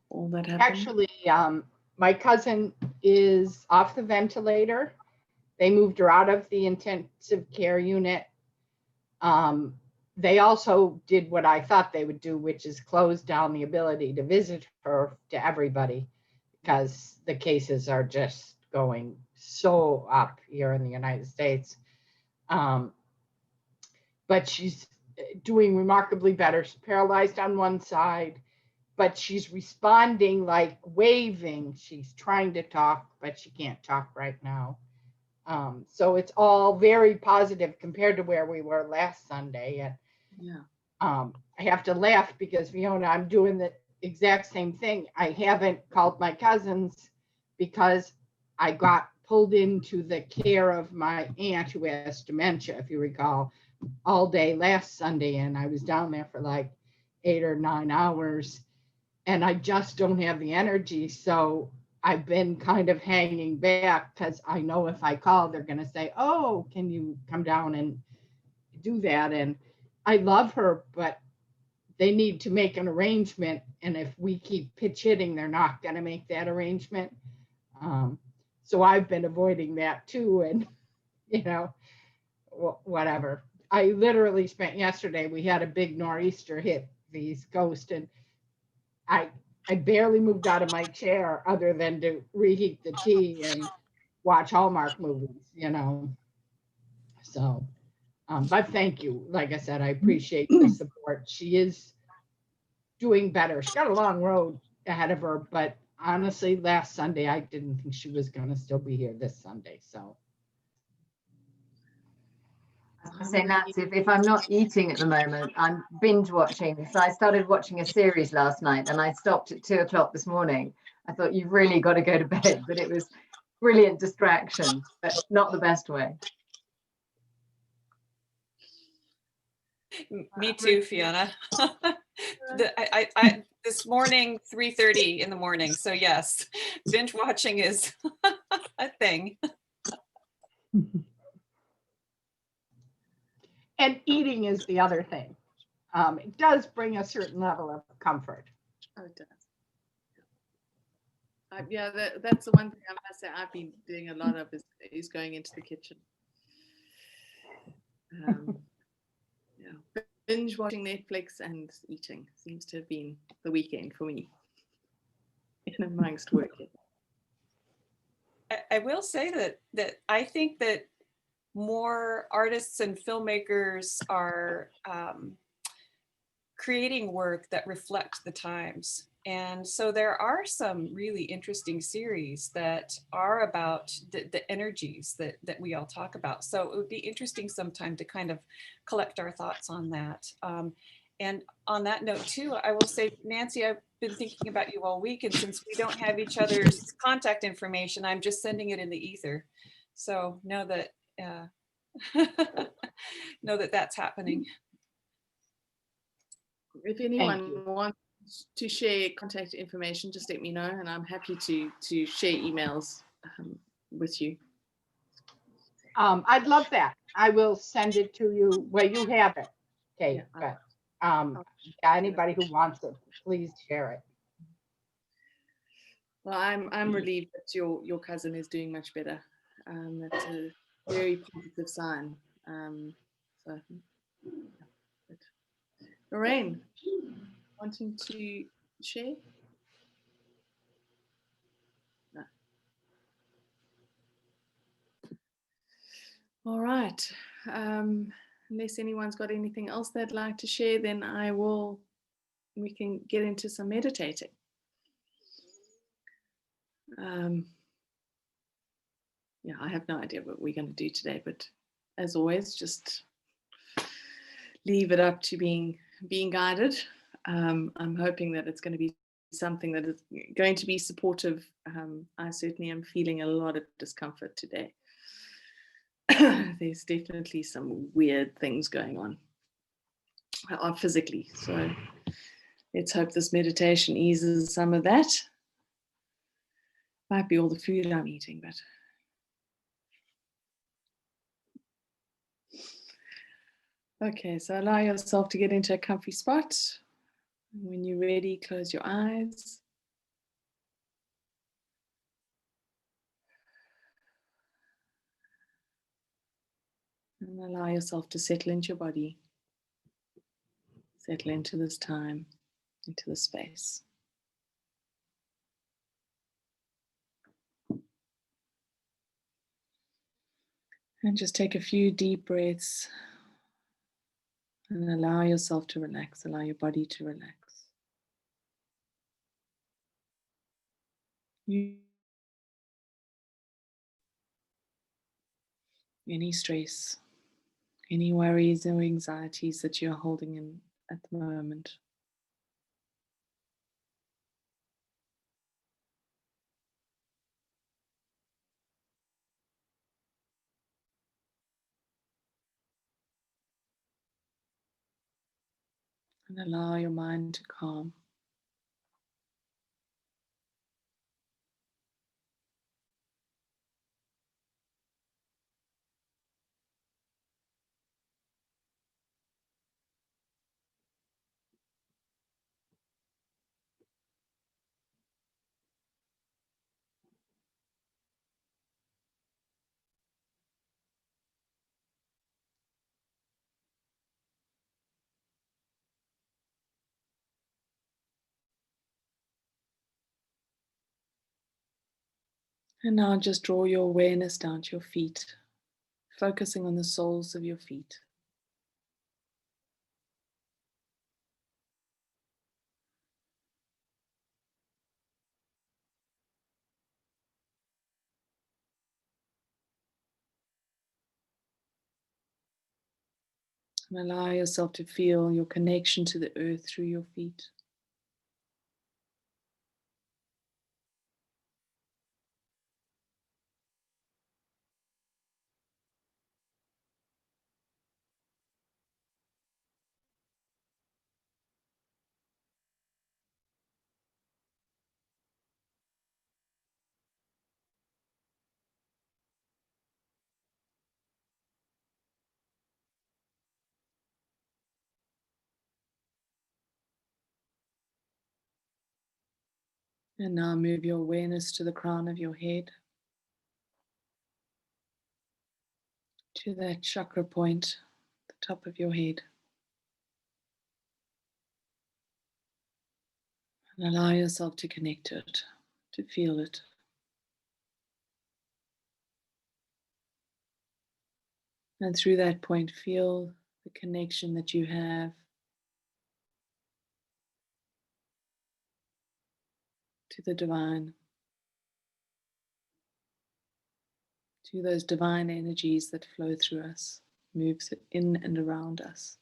all that happened? Actually, my cousin is off the ventilator. They moved her out of the intensive care unit. They also did what I thought they would do, which is close down the ability to visit her to everybody, because the cases are just going so up here in the United States. But she's doing remarkably better. She's paralyzed on one side, but she's responding, like waving. She's trying to talk, but she can't talk right now. So it's all very positive compared to where we were last Sunday. And Yeah. I have to laugh because, Fiona, I'm doing the exact same thing. I haven't called my cousins because I got pulled into the care of my aunt who has dementia, if you recall, all day last Sunday. And I was down there for like 8 or 9 hours, and I just don't have the energy. So I've been kind of hanging back because I know if I call, they're going to say, oh, can you come down and do that? And I love her, but they need to make an arrangement. And if we keep pitch hitting, they're not going to make that arrangement. So I've been avoiding that too. And, whatever. I literally spent yesterday, we had a big nor'easter hit the East Coast, and I barely moved out of my chair other than to reheat the tea and watch Hallmark movies, So, but thank you. Like I said, I appreciate the support. She is doing better. She's got a long road ahead of her, but honestly, last Sunday, I didn't think she was going to still be here this Sunday. So. I say, Nancy, if I'm not eating at the moment, I'm binge watching. So I started watching a series last night, and I stopped at 2 o'clock this morning. I thought, you've really got to go to bed, but it was brilliant distraction, but not the best way. Me too, Fiona. This morning, 3:30 in the morning. So yes, binge watching is a thing. And eating is the other thing. It does bring a certain level of comfort. Oh, it does. Yeah, that's the one thing I must say I've been doing a lot of is going into the kitchen. Yeah, binge watching Netflix and eating seems to have been the weekend for me, in amongst working. I will say that I think that more artists and filmmakers are creating work that reflect the times. And so there are some really interesting series that are about the energies that we all talk about. So it would be interesting sometime to kind of collect our thoughts on that. And on that note too, I will say, Nancy, I've been thinking about you all week, and since we don't have each other's contact information, I'm just sending it in the ether. So know that know that that's happening. If anyone wants to share contact information, just let me know, and I'm happy to share emails with you. I'd love that. I will send it to you. Well, you have it, Kate. Yeah, but anybody who wants it, please share it. Well, I'm relieved that your cousin is doing much better. That's a very positive sign. Lorraine, wanting to share? No. All right. Unless anyone's got anything else they'd like to share, then we can get into some meditating. Yeah, I have no idea what we're going to do today, but as always, just leave it up to being guided. I'm hoping that it's going to be something that is going to be supportive. I certainly am feeling a lot of discomfort today. There's definitely some weird things going on physically. So let's hope this meditation eases some of that. Might be all the food I'm eating, but okay, so allow yourself to get into a comfy spot. When you're ready, close your eyes. And allow yourself to settle into your body. Settle into this time, into the space. And just take a few deep breaths and allow yourself to relax, allow your body to relax. Any stress, any worries or anxieties that you're holding in at the moment. And allow your mind to calm. And now just draw your awareness down to your feet, focusing on the soles of your feet. And allow yourself to feel your connection to the earth through your feet. And now move your awareness to the crown of your head, to that chakra point, the top of your head. And allow yourself to connect to it, to feel it. And through that point, feel the connection that you have to the divine, to those divine energies that flow through us, moves in and around us.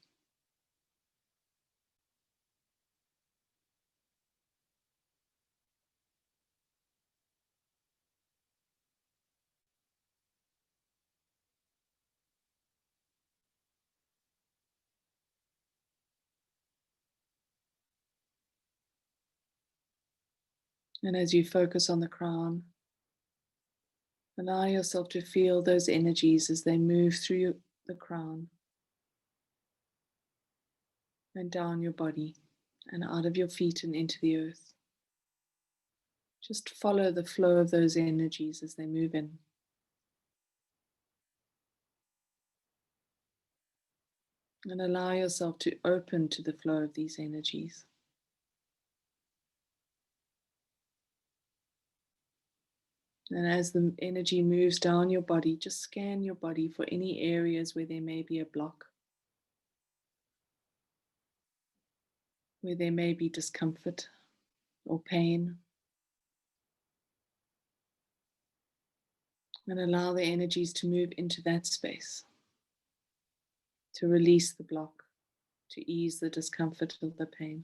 And as you focus on the crown, allow yourself to feel those energies as they move through the crown and down your body and out of your feet and into the earth. Just follow the flow of those energies as they move in. And allow yourself to open to the flow of these energies. And as the energy moves down your body, just scan your body for any areas where there may be a block, where there may be discomfort or pain. And allow the energies to move into that space, to release the block, to ease the discomfort or the pain.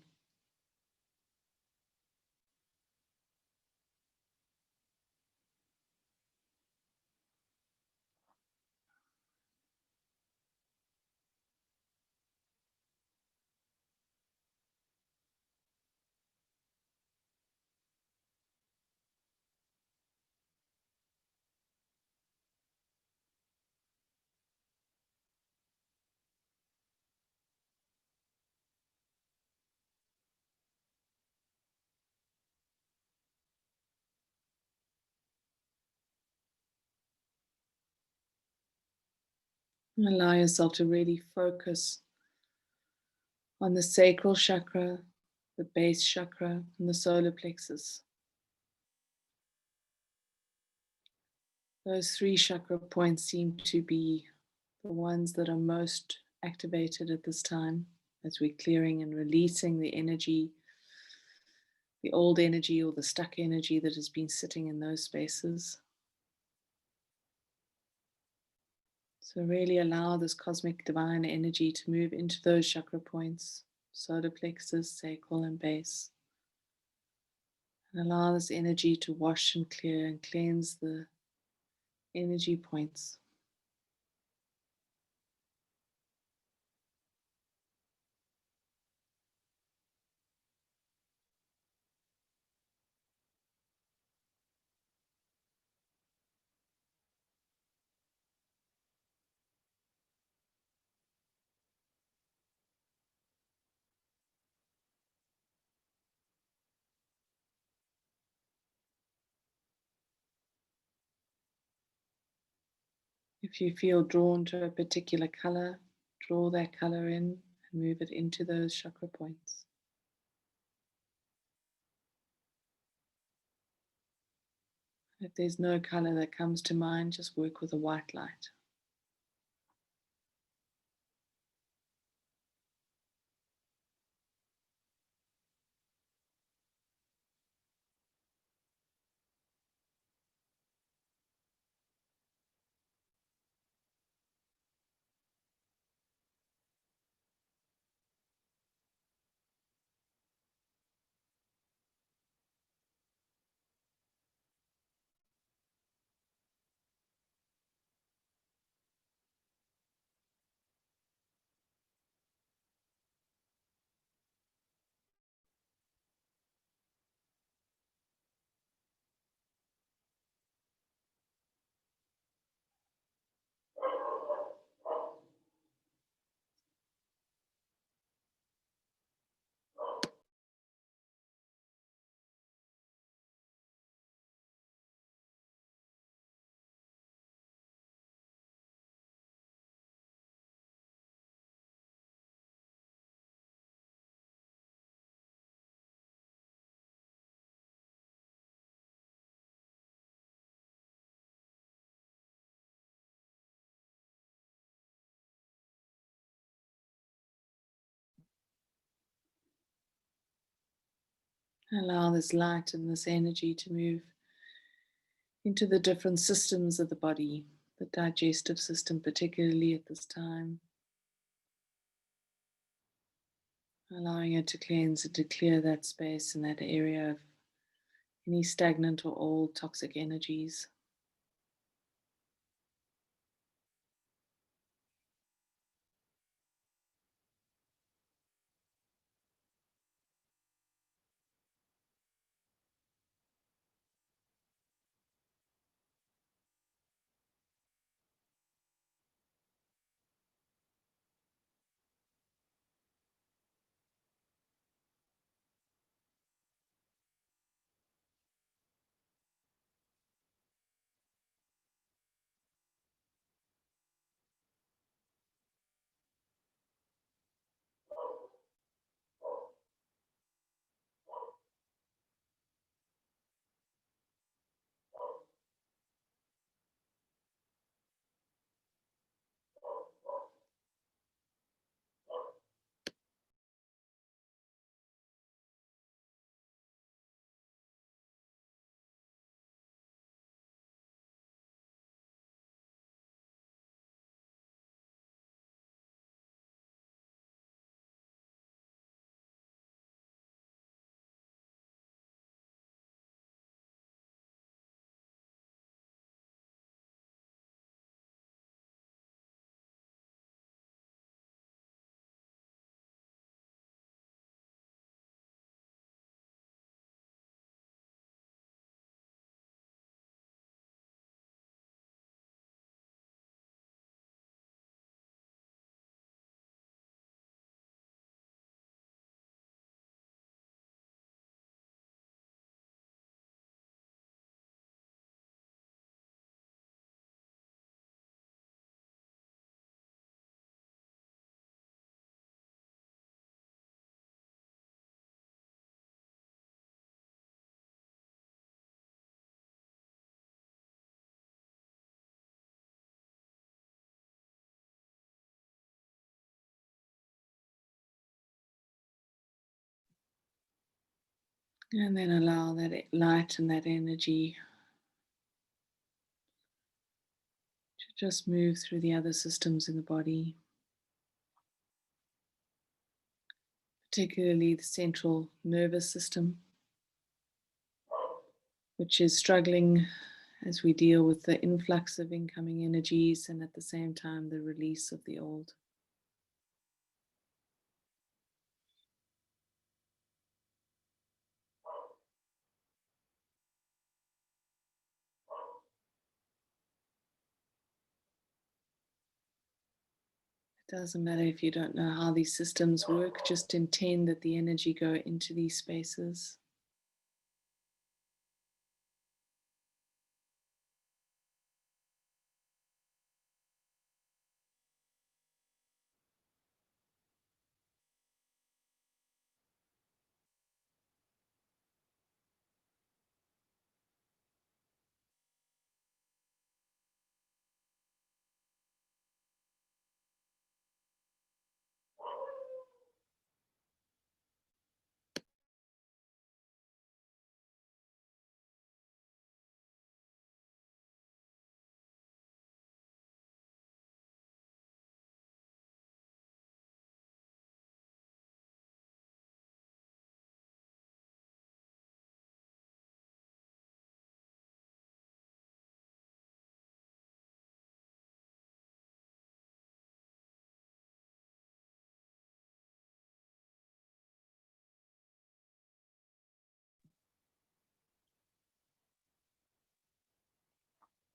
And allow yourself to really focus on the sacral chakra, the base chakra, and the solar plexus. Those three chakra points seem to be the ones that are most activated at this time as we're clearing and releasing the energy, the old energy or the stuck energy that has been sitting in those spaces. So really allow this cosmic divine energy to move into those chakra points, solar plexus, sacral, and base. And allow this energy to wash and clear and cleanse the energy points. If you feel drawn to a particular color, draw that color in and move it into those chakra points. If there's no color that comes to mind, just work with a white light. Allow this light and this energy to move into the different systems of the body, the digestive system, particularly at this time. Allowing it to cleanse and to clear that space and that area of any stagnant or old toxic energies. And then allow that light and that energy to just move through the other systems in the body, particularly the central nervous system, which is struggling as we deal with the influx of incoming energies and at the same time the release of the old. It doesn't matter if you don't know how these systems work, just intend that the energy go into these spaces.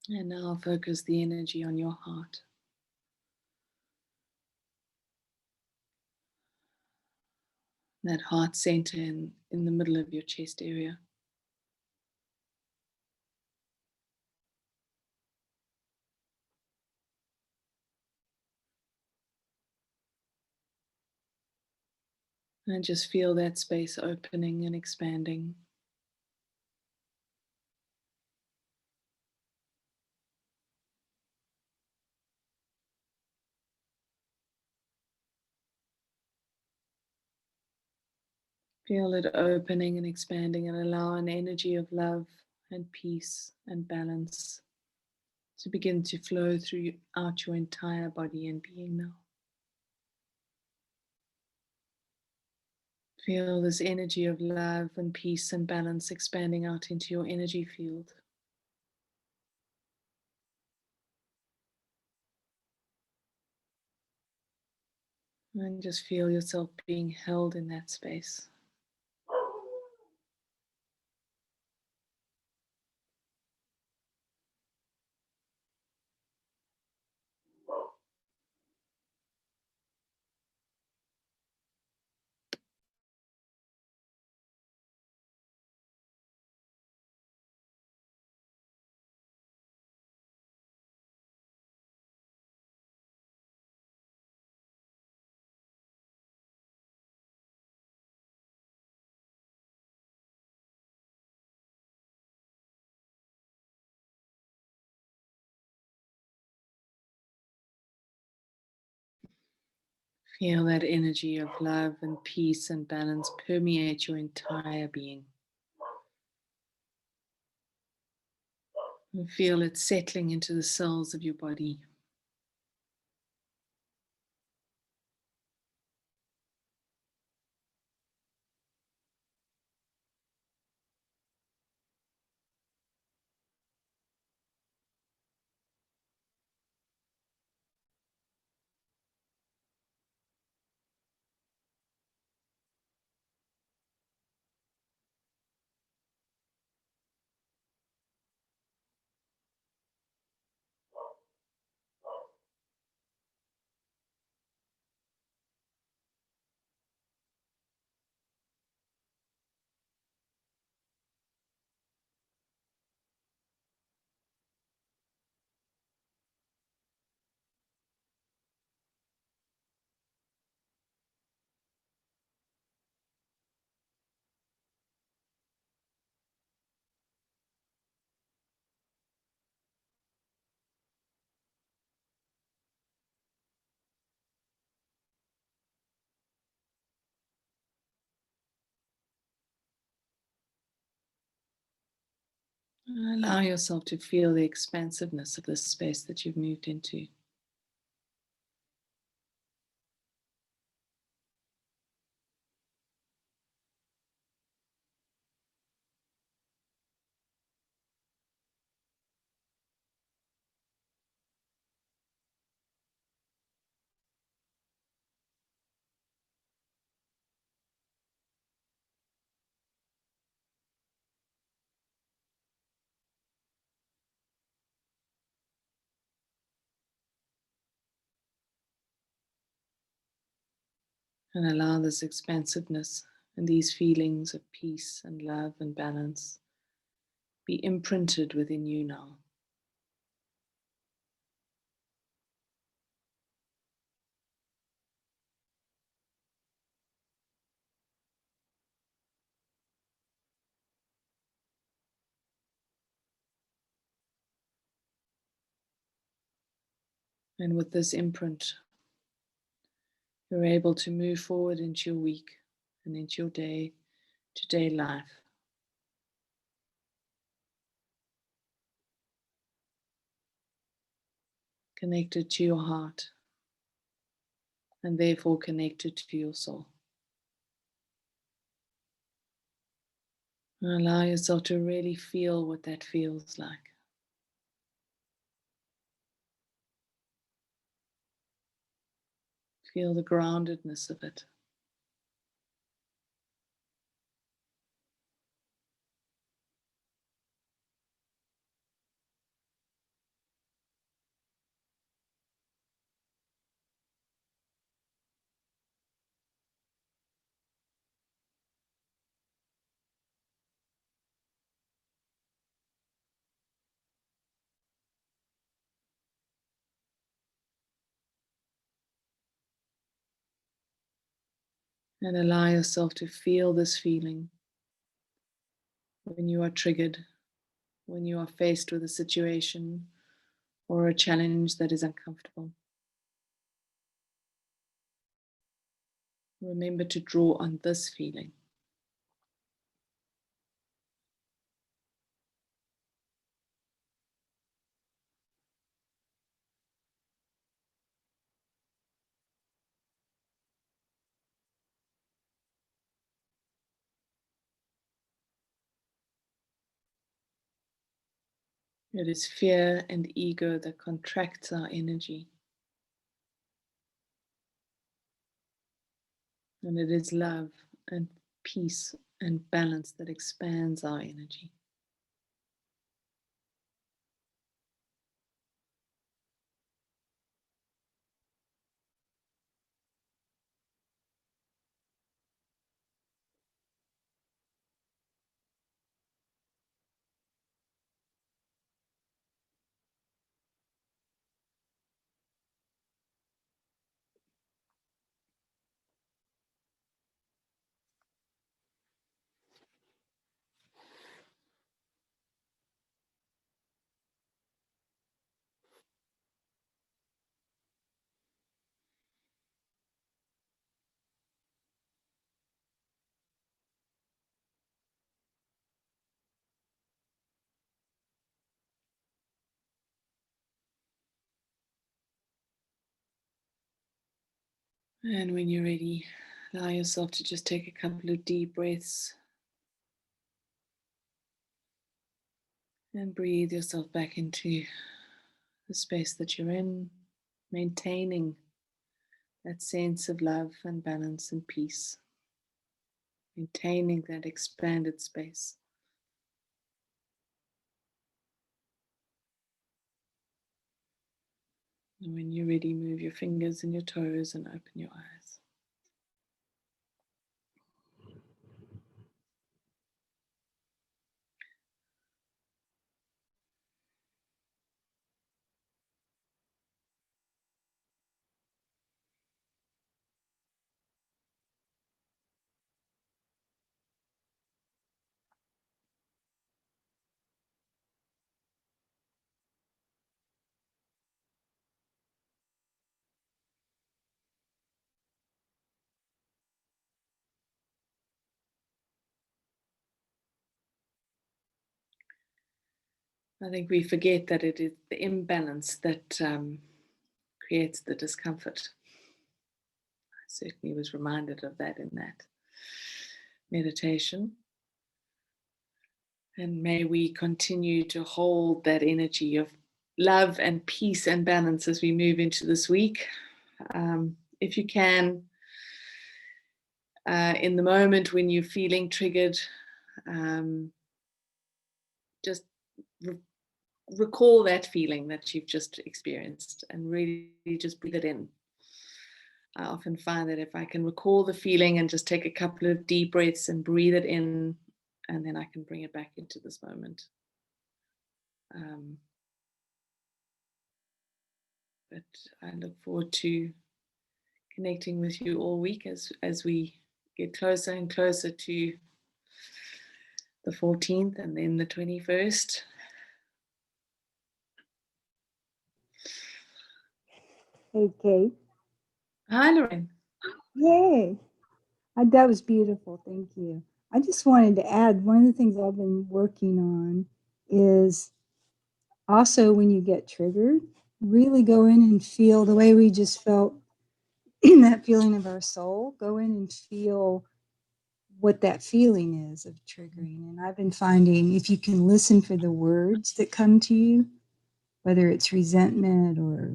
And now focus the energy on your heart. That heart center in the middle of your chest area. And just feel that space opening and expanding. Feel it opening and expanding, and allow an energy of love and peace and balance to begin to flow throughout your entire body and being now. Feel this energy of love and peace and balance expanding out into your energy field. And just feel yourself being held in that space. Feel that energy of love and peace and balance permeate your entire being. And feel it settling into the cells of your body. And allow yourself to feel the expansiveness of the space that you've moved into. And allow this expansiveness and these feelings of peace and love and balance be imprinted within you now. And with this imprint, you're able to move forward into your week and into your day-to-day life. Connected to your heart and therefore connected to your soul. And allow yourself to really feel what that feels like. Feel the groundedness of it. And allow yourself to feel this feeling when you are triggered, when you are faced with a situation or a challenge that is uncomfortable. Remember to draw on this feeling. It is fear and ego that contracts our energy. And it is love and peace and balance that expands our energy. And when you're ready, allow yourself to just take a couple of deep breaths and breathe yourself back into the space that you're in, maintaining that sense of love and balance and peace, maintaining that expanded space. And when you're ready, move your fingers and your toes and open your eyes. I think we forget that it is the imbalance that creates the discomfort. I certainly was reminded of that in that meditation. And may we continue to hold that energy of love and peace and balance as we move into this week. If you can, in the moment when you're feeling triggered, just recall that feeling that you've just experienced and really just breathe it in. I often find that if I can recall the feeling and just take a couple of deep breaths and breathe it in, and then I can bring it back into this moment. But I look forward to connecting with you all week as we get closer and closer to the 14th and then the 21st. Hey, Kate. Hi, Lorraine. Yay. That was beautiful. Thank you. I just wanted to add one of the things I've been working on is also when you get triggered, really go in and feel the way we just felt that feeling of our soul. Go in and feel what that feeling is of triggering. And I've been finding if you can listen for the words that come to you, whether it's resentment or,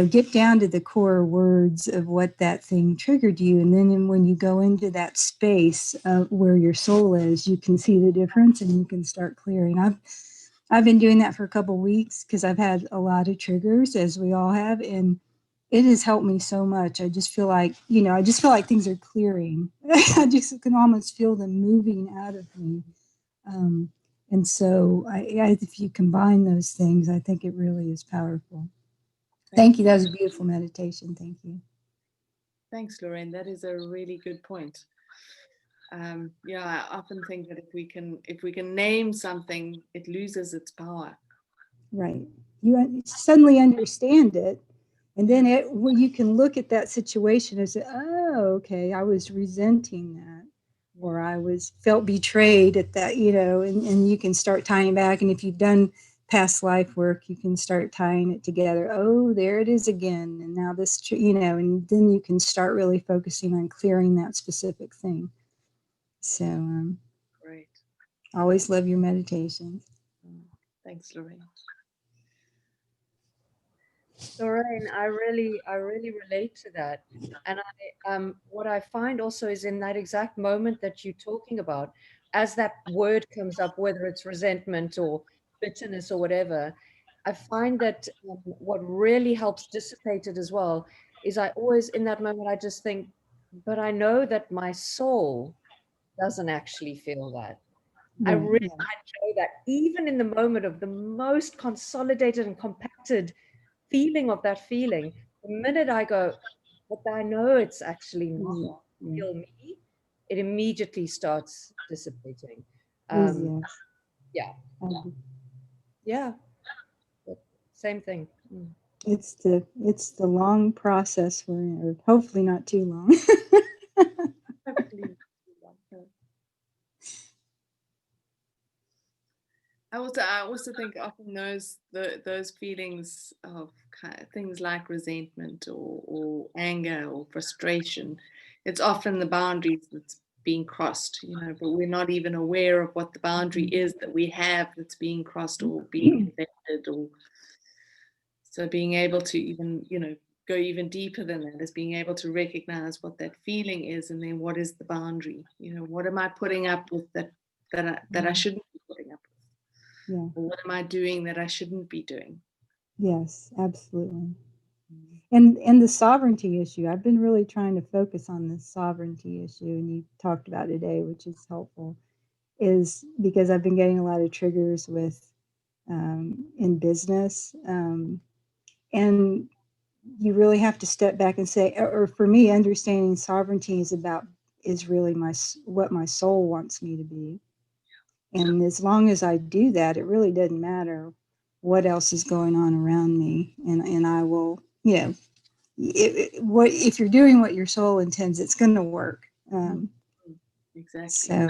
get down to the core words of what that thing triggered you. And then when you go into that space where your soul is, you can see the difference and you can start clearing. I've been doing that for a couple of weeks because I've had a lot of triggers, as we all have, and it has helped me so much. I just feel like, things are clearing. I just can almost feel them moving out of me. And so if you combine those things, I think it really is powerful. Thank you. That was a beautiful meditation. Thank you. Thanks, Lorraine. That is a really good point. I often think that if we can name something, it loses its power. Right. You suddenly understand it. And then you can look at that situation and say, oh, okay, I was resenting that. Or I felt betrayed at that, and you can start tying back. And if you've done past life work, you can start tying it together. Oh, there it is again. And now this, and then you can start really focusing on clearing that specific thing. So, Great. Always love your meditations. Thanks, Lorraine. Lorraine, I really relate to that. And what I find also is in that exact moment that you're talking about, as that word comes up, whether it's resentment or bitterness or whatever, I find that what really helps dissipate it as well is I always, in that moment, I just think, but I know that my soul doesn't actually feel that. I really know that even in the moment of the most consolidated and compacted feeling of that feeling, the minute I go, but I know it's actually not feel me, it immediately starts dissipating. Yeah. But same thing. It's the long process we're in, or hopefully not too long. I also think often those feelings of things like resentment or anger or frustration, it's often the boundaries that's being crossed, but we're not even aware of what the boundary is that we have that's being crossed or being invaded. Or so being able to even, go even deeper than that is being able to recognize what that feeling is, and then what is the boundary? What am I putting up with that I shouldn't be putting up with? Yeah. Or what am I doing that I shouldn't be doing? Yes, absolutely. And the sovereignty issue, I've been really trying to focus on the sovereignty issue, and you talked about today, which is helpful, is because I've been getting a lot of triggers with in business, and you really have to step back and say, or for me, understanding sovereignty is really what my soul wants me to be. And as long as I do that, it really doesn't matter what else is going on around me. And I will, if you're doing what your soul intends, it's going to work. Exactly. So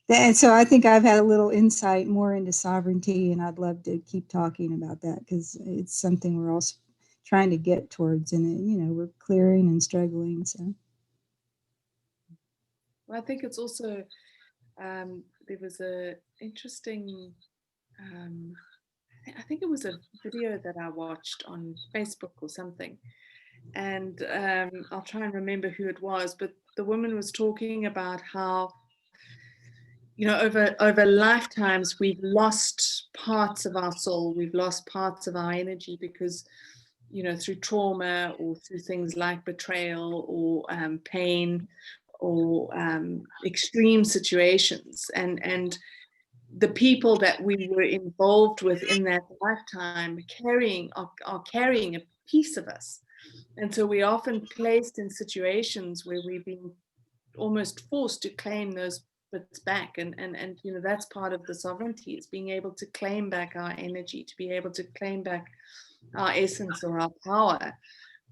And so I think I've had a little insight more into sovereignty, and I'd love to keep talking about that because it's something we're all trying to get towards, and we're clearing and struggling. So Well, I think it's also there was a interesting. I think it was a video that I watched on Facebook or something, and I'll try and remember who it was, but the woman was talking about how, over lifetimes we've lost parts of our soul, we've lost parts of our energy because, through trauma or through things like betrayal or pain or extreme situations, and the people that we were involved with in that lifetime are carrying a piece of us. And so we're often placed in situations where we've been almost forced to claim those bits back. And that's part of the sovereignty, is being able to claim back our energy, to be able to claim back our essence or our power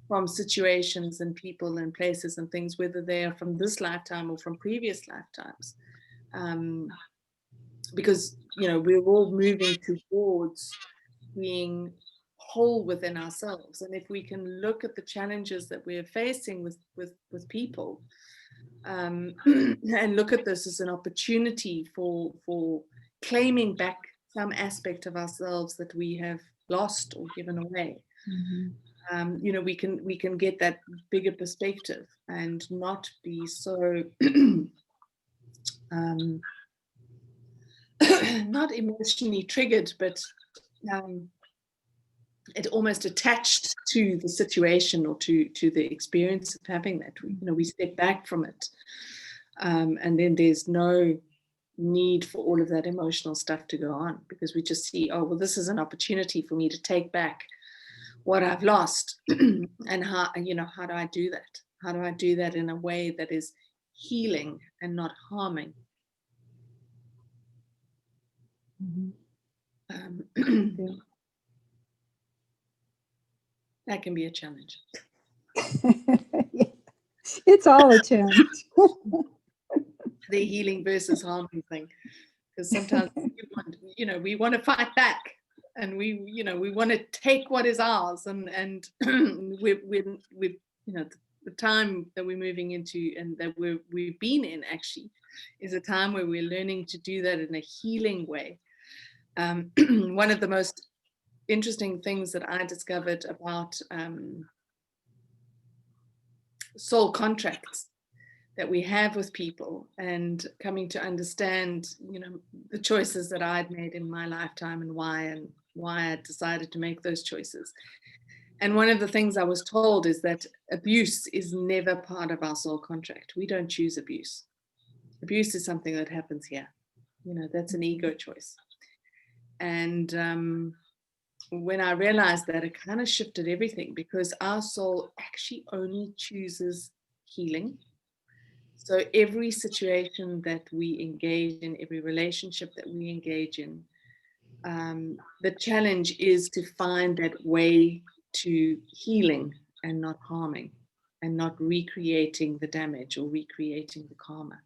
from situations and people and places and things, whether they are from this lifetime or from previous lifetimes. Because we're all moving towards being whole within ourselves, and if we can look at the challenges that we're facing with people, and look at this as an opportunity for claiming back some aspect of ourselves that we have lost or given away. We can get that bigger perspective and not be so not emotionally triggered, but it almost attached to the situation or to the experience of having that. We step back from it, and then there's no need for all of that emotional stuff to go on, because we just see, oh well, this is an opportunity for me to take back what I've lost. And how do I do that? How do I do that in a way that is healing and not harming? That can be a challenge. It's all a challenge. The healing versus harming thing, because sometimes we want to fight back, and we want to take what is ours, and we're the time that we're moving into and that we've been in actually is a time where we're learning to do that in a healing way. One of the most interesting things that I discovered about soul contracts that we have with people, and coming to understand the choices that I'd made in my lifetime and why I decided to make those choices. And one of the things I was told is that abuse is never part of our soul contract. We don't choose abuse. Abuse is something that happens here. That's an ego choice. And when I realized that, it kind of shifted everything, because our soul actually only chooses healing. So every situation that we engage in, every relationship that we engage in, the challenge is to find that way to healing and not harming, and not recreating the damage or recreating the karma.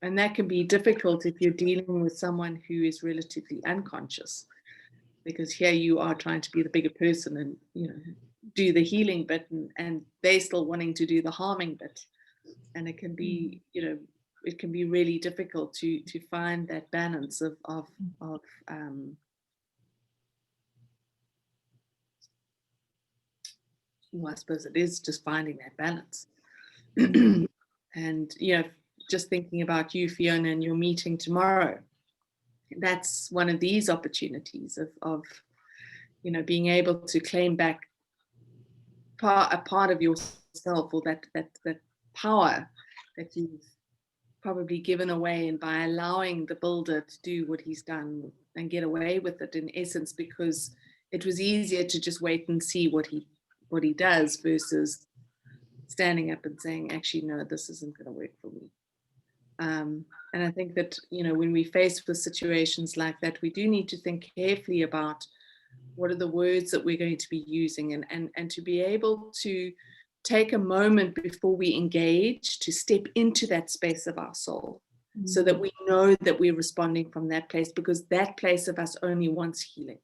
And that can be difficult if you're dealing with someone who is relatively unconscious, because here you are trying to be the bigger person and do the healing bit, and they're still wanting to do the harming bit. And it can be it can be really difficult to find that balance of well, I suppose it is just finding that balance. And just thinking about you, Fiona, and your meeting tomorrow, that's one of these opportunities of being able to claim back a part of yourself, or that power that you've probably given away, and by allowing the builder to do what he's done and get away with it, in essence, because it was easier to just wait and see what he does, versus standing up and saying, actually, no, this isn't going to work for me. And I think that when we face with situations like that, we do need to think carefully about what are the words that we're going to be using, and to be able to take a moment before we engage to step into that space of our soul, so that we know that we're responding from that place, because that place of us only wants healing.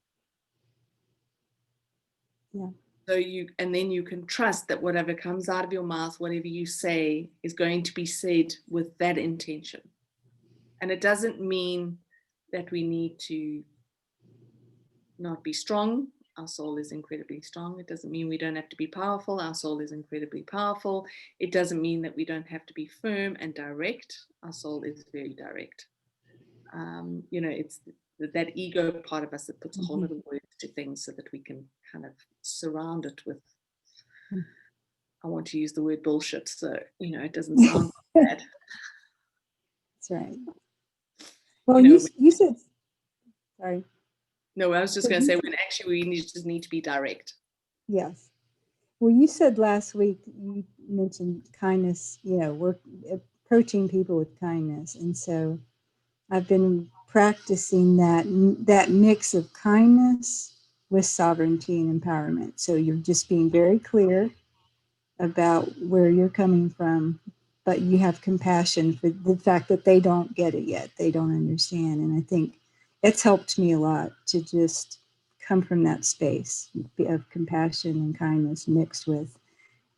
Yeah. So and then you can trust that whatever comes out of your mouth, whatever you say, is going to be said with that intention. And it doesn't mean that we need to not be strong. Our soul is incredibly strong. It doesn't mean we don't have to be powerful. Our soul is incredibly powerful. It doesn't mean that we don't have to be firm and direct. Our soul is very direct. It's that ego part of us that puts a whole lot of words to things so that we can kind of surround it with, I want to use the word bullshit, so it doesn't sound bad. That's right. Well, you said, sorry. No, I was just going to say, when actually we just need to be direct. Yes. Well, you said last week, you mentioned kindness, we're approaching people with kindness. And so I've been practicing that mix of kindness with sovereignty and empowerment. So you're just being very clear about where you're coming from, but you have compassion for the fact that they don't get it yet. They don't understand. And I think it's helped me a lot to just come from that space of compassion and kindness mixed with,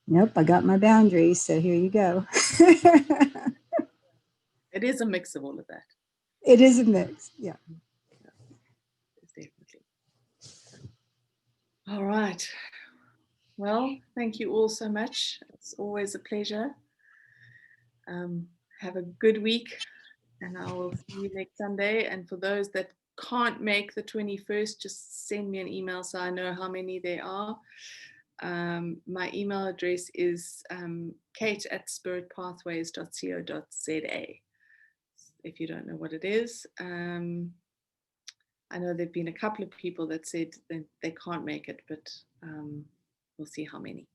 nope, I got my boundaries, so here you go. It is a mix of all of that. It is a mix, yeah. Definitely. All right. Well, thank you all so much. It's always a pleasure. Have a good week, and I will see you next Sunday. And for those that can't make the 21st, just send me an email so I know how many there are. My email address is kate@spiritpathways.co.za. If you don't know what it is. I know there have been a couple of people that said that they can't make it, but we'll see how many.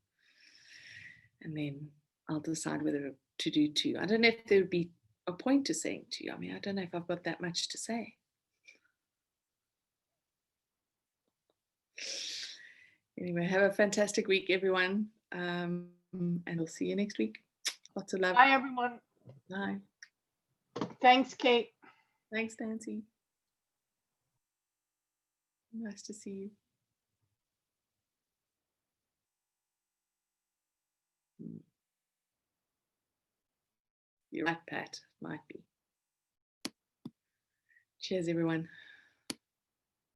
And then I'll decide whether to do 2. I don't know if there would be a point to saying 2. I mean, I don't know if I've got that much to say. Anyway, have a fantastic week, everyone. And we'll see you next week. Lots of love. Bye, everyone. Bye. Thanks, Kate. Thanks, Nancy. Nice to see you. You're right, Pat. Might be. Cheers, everyone.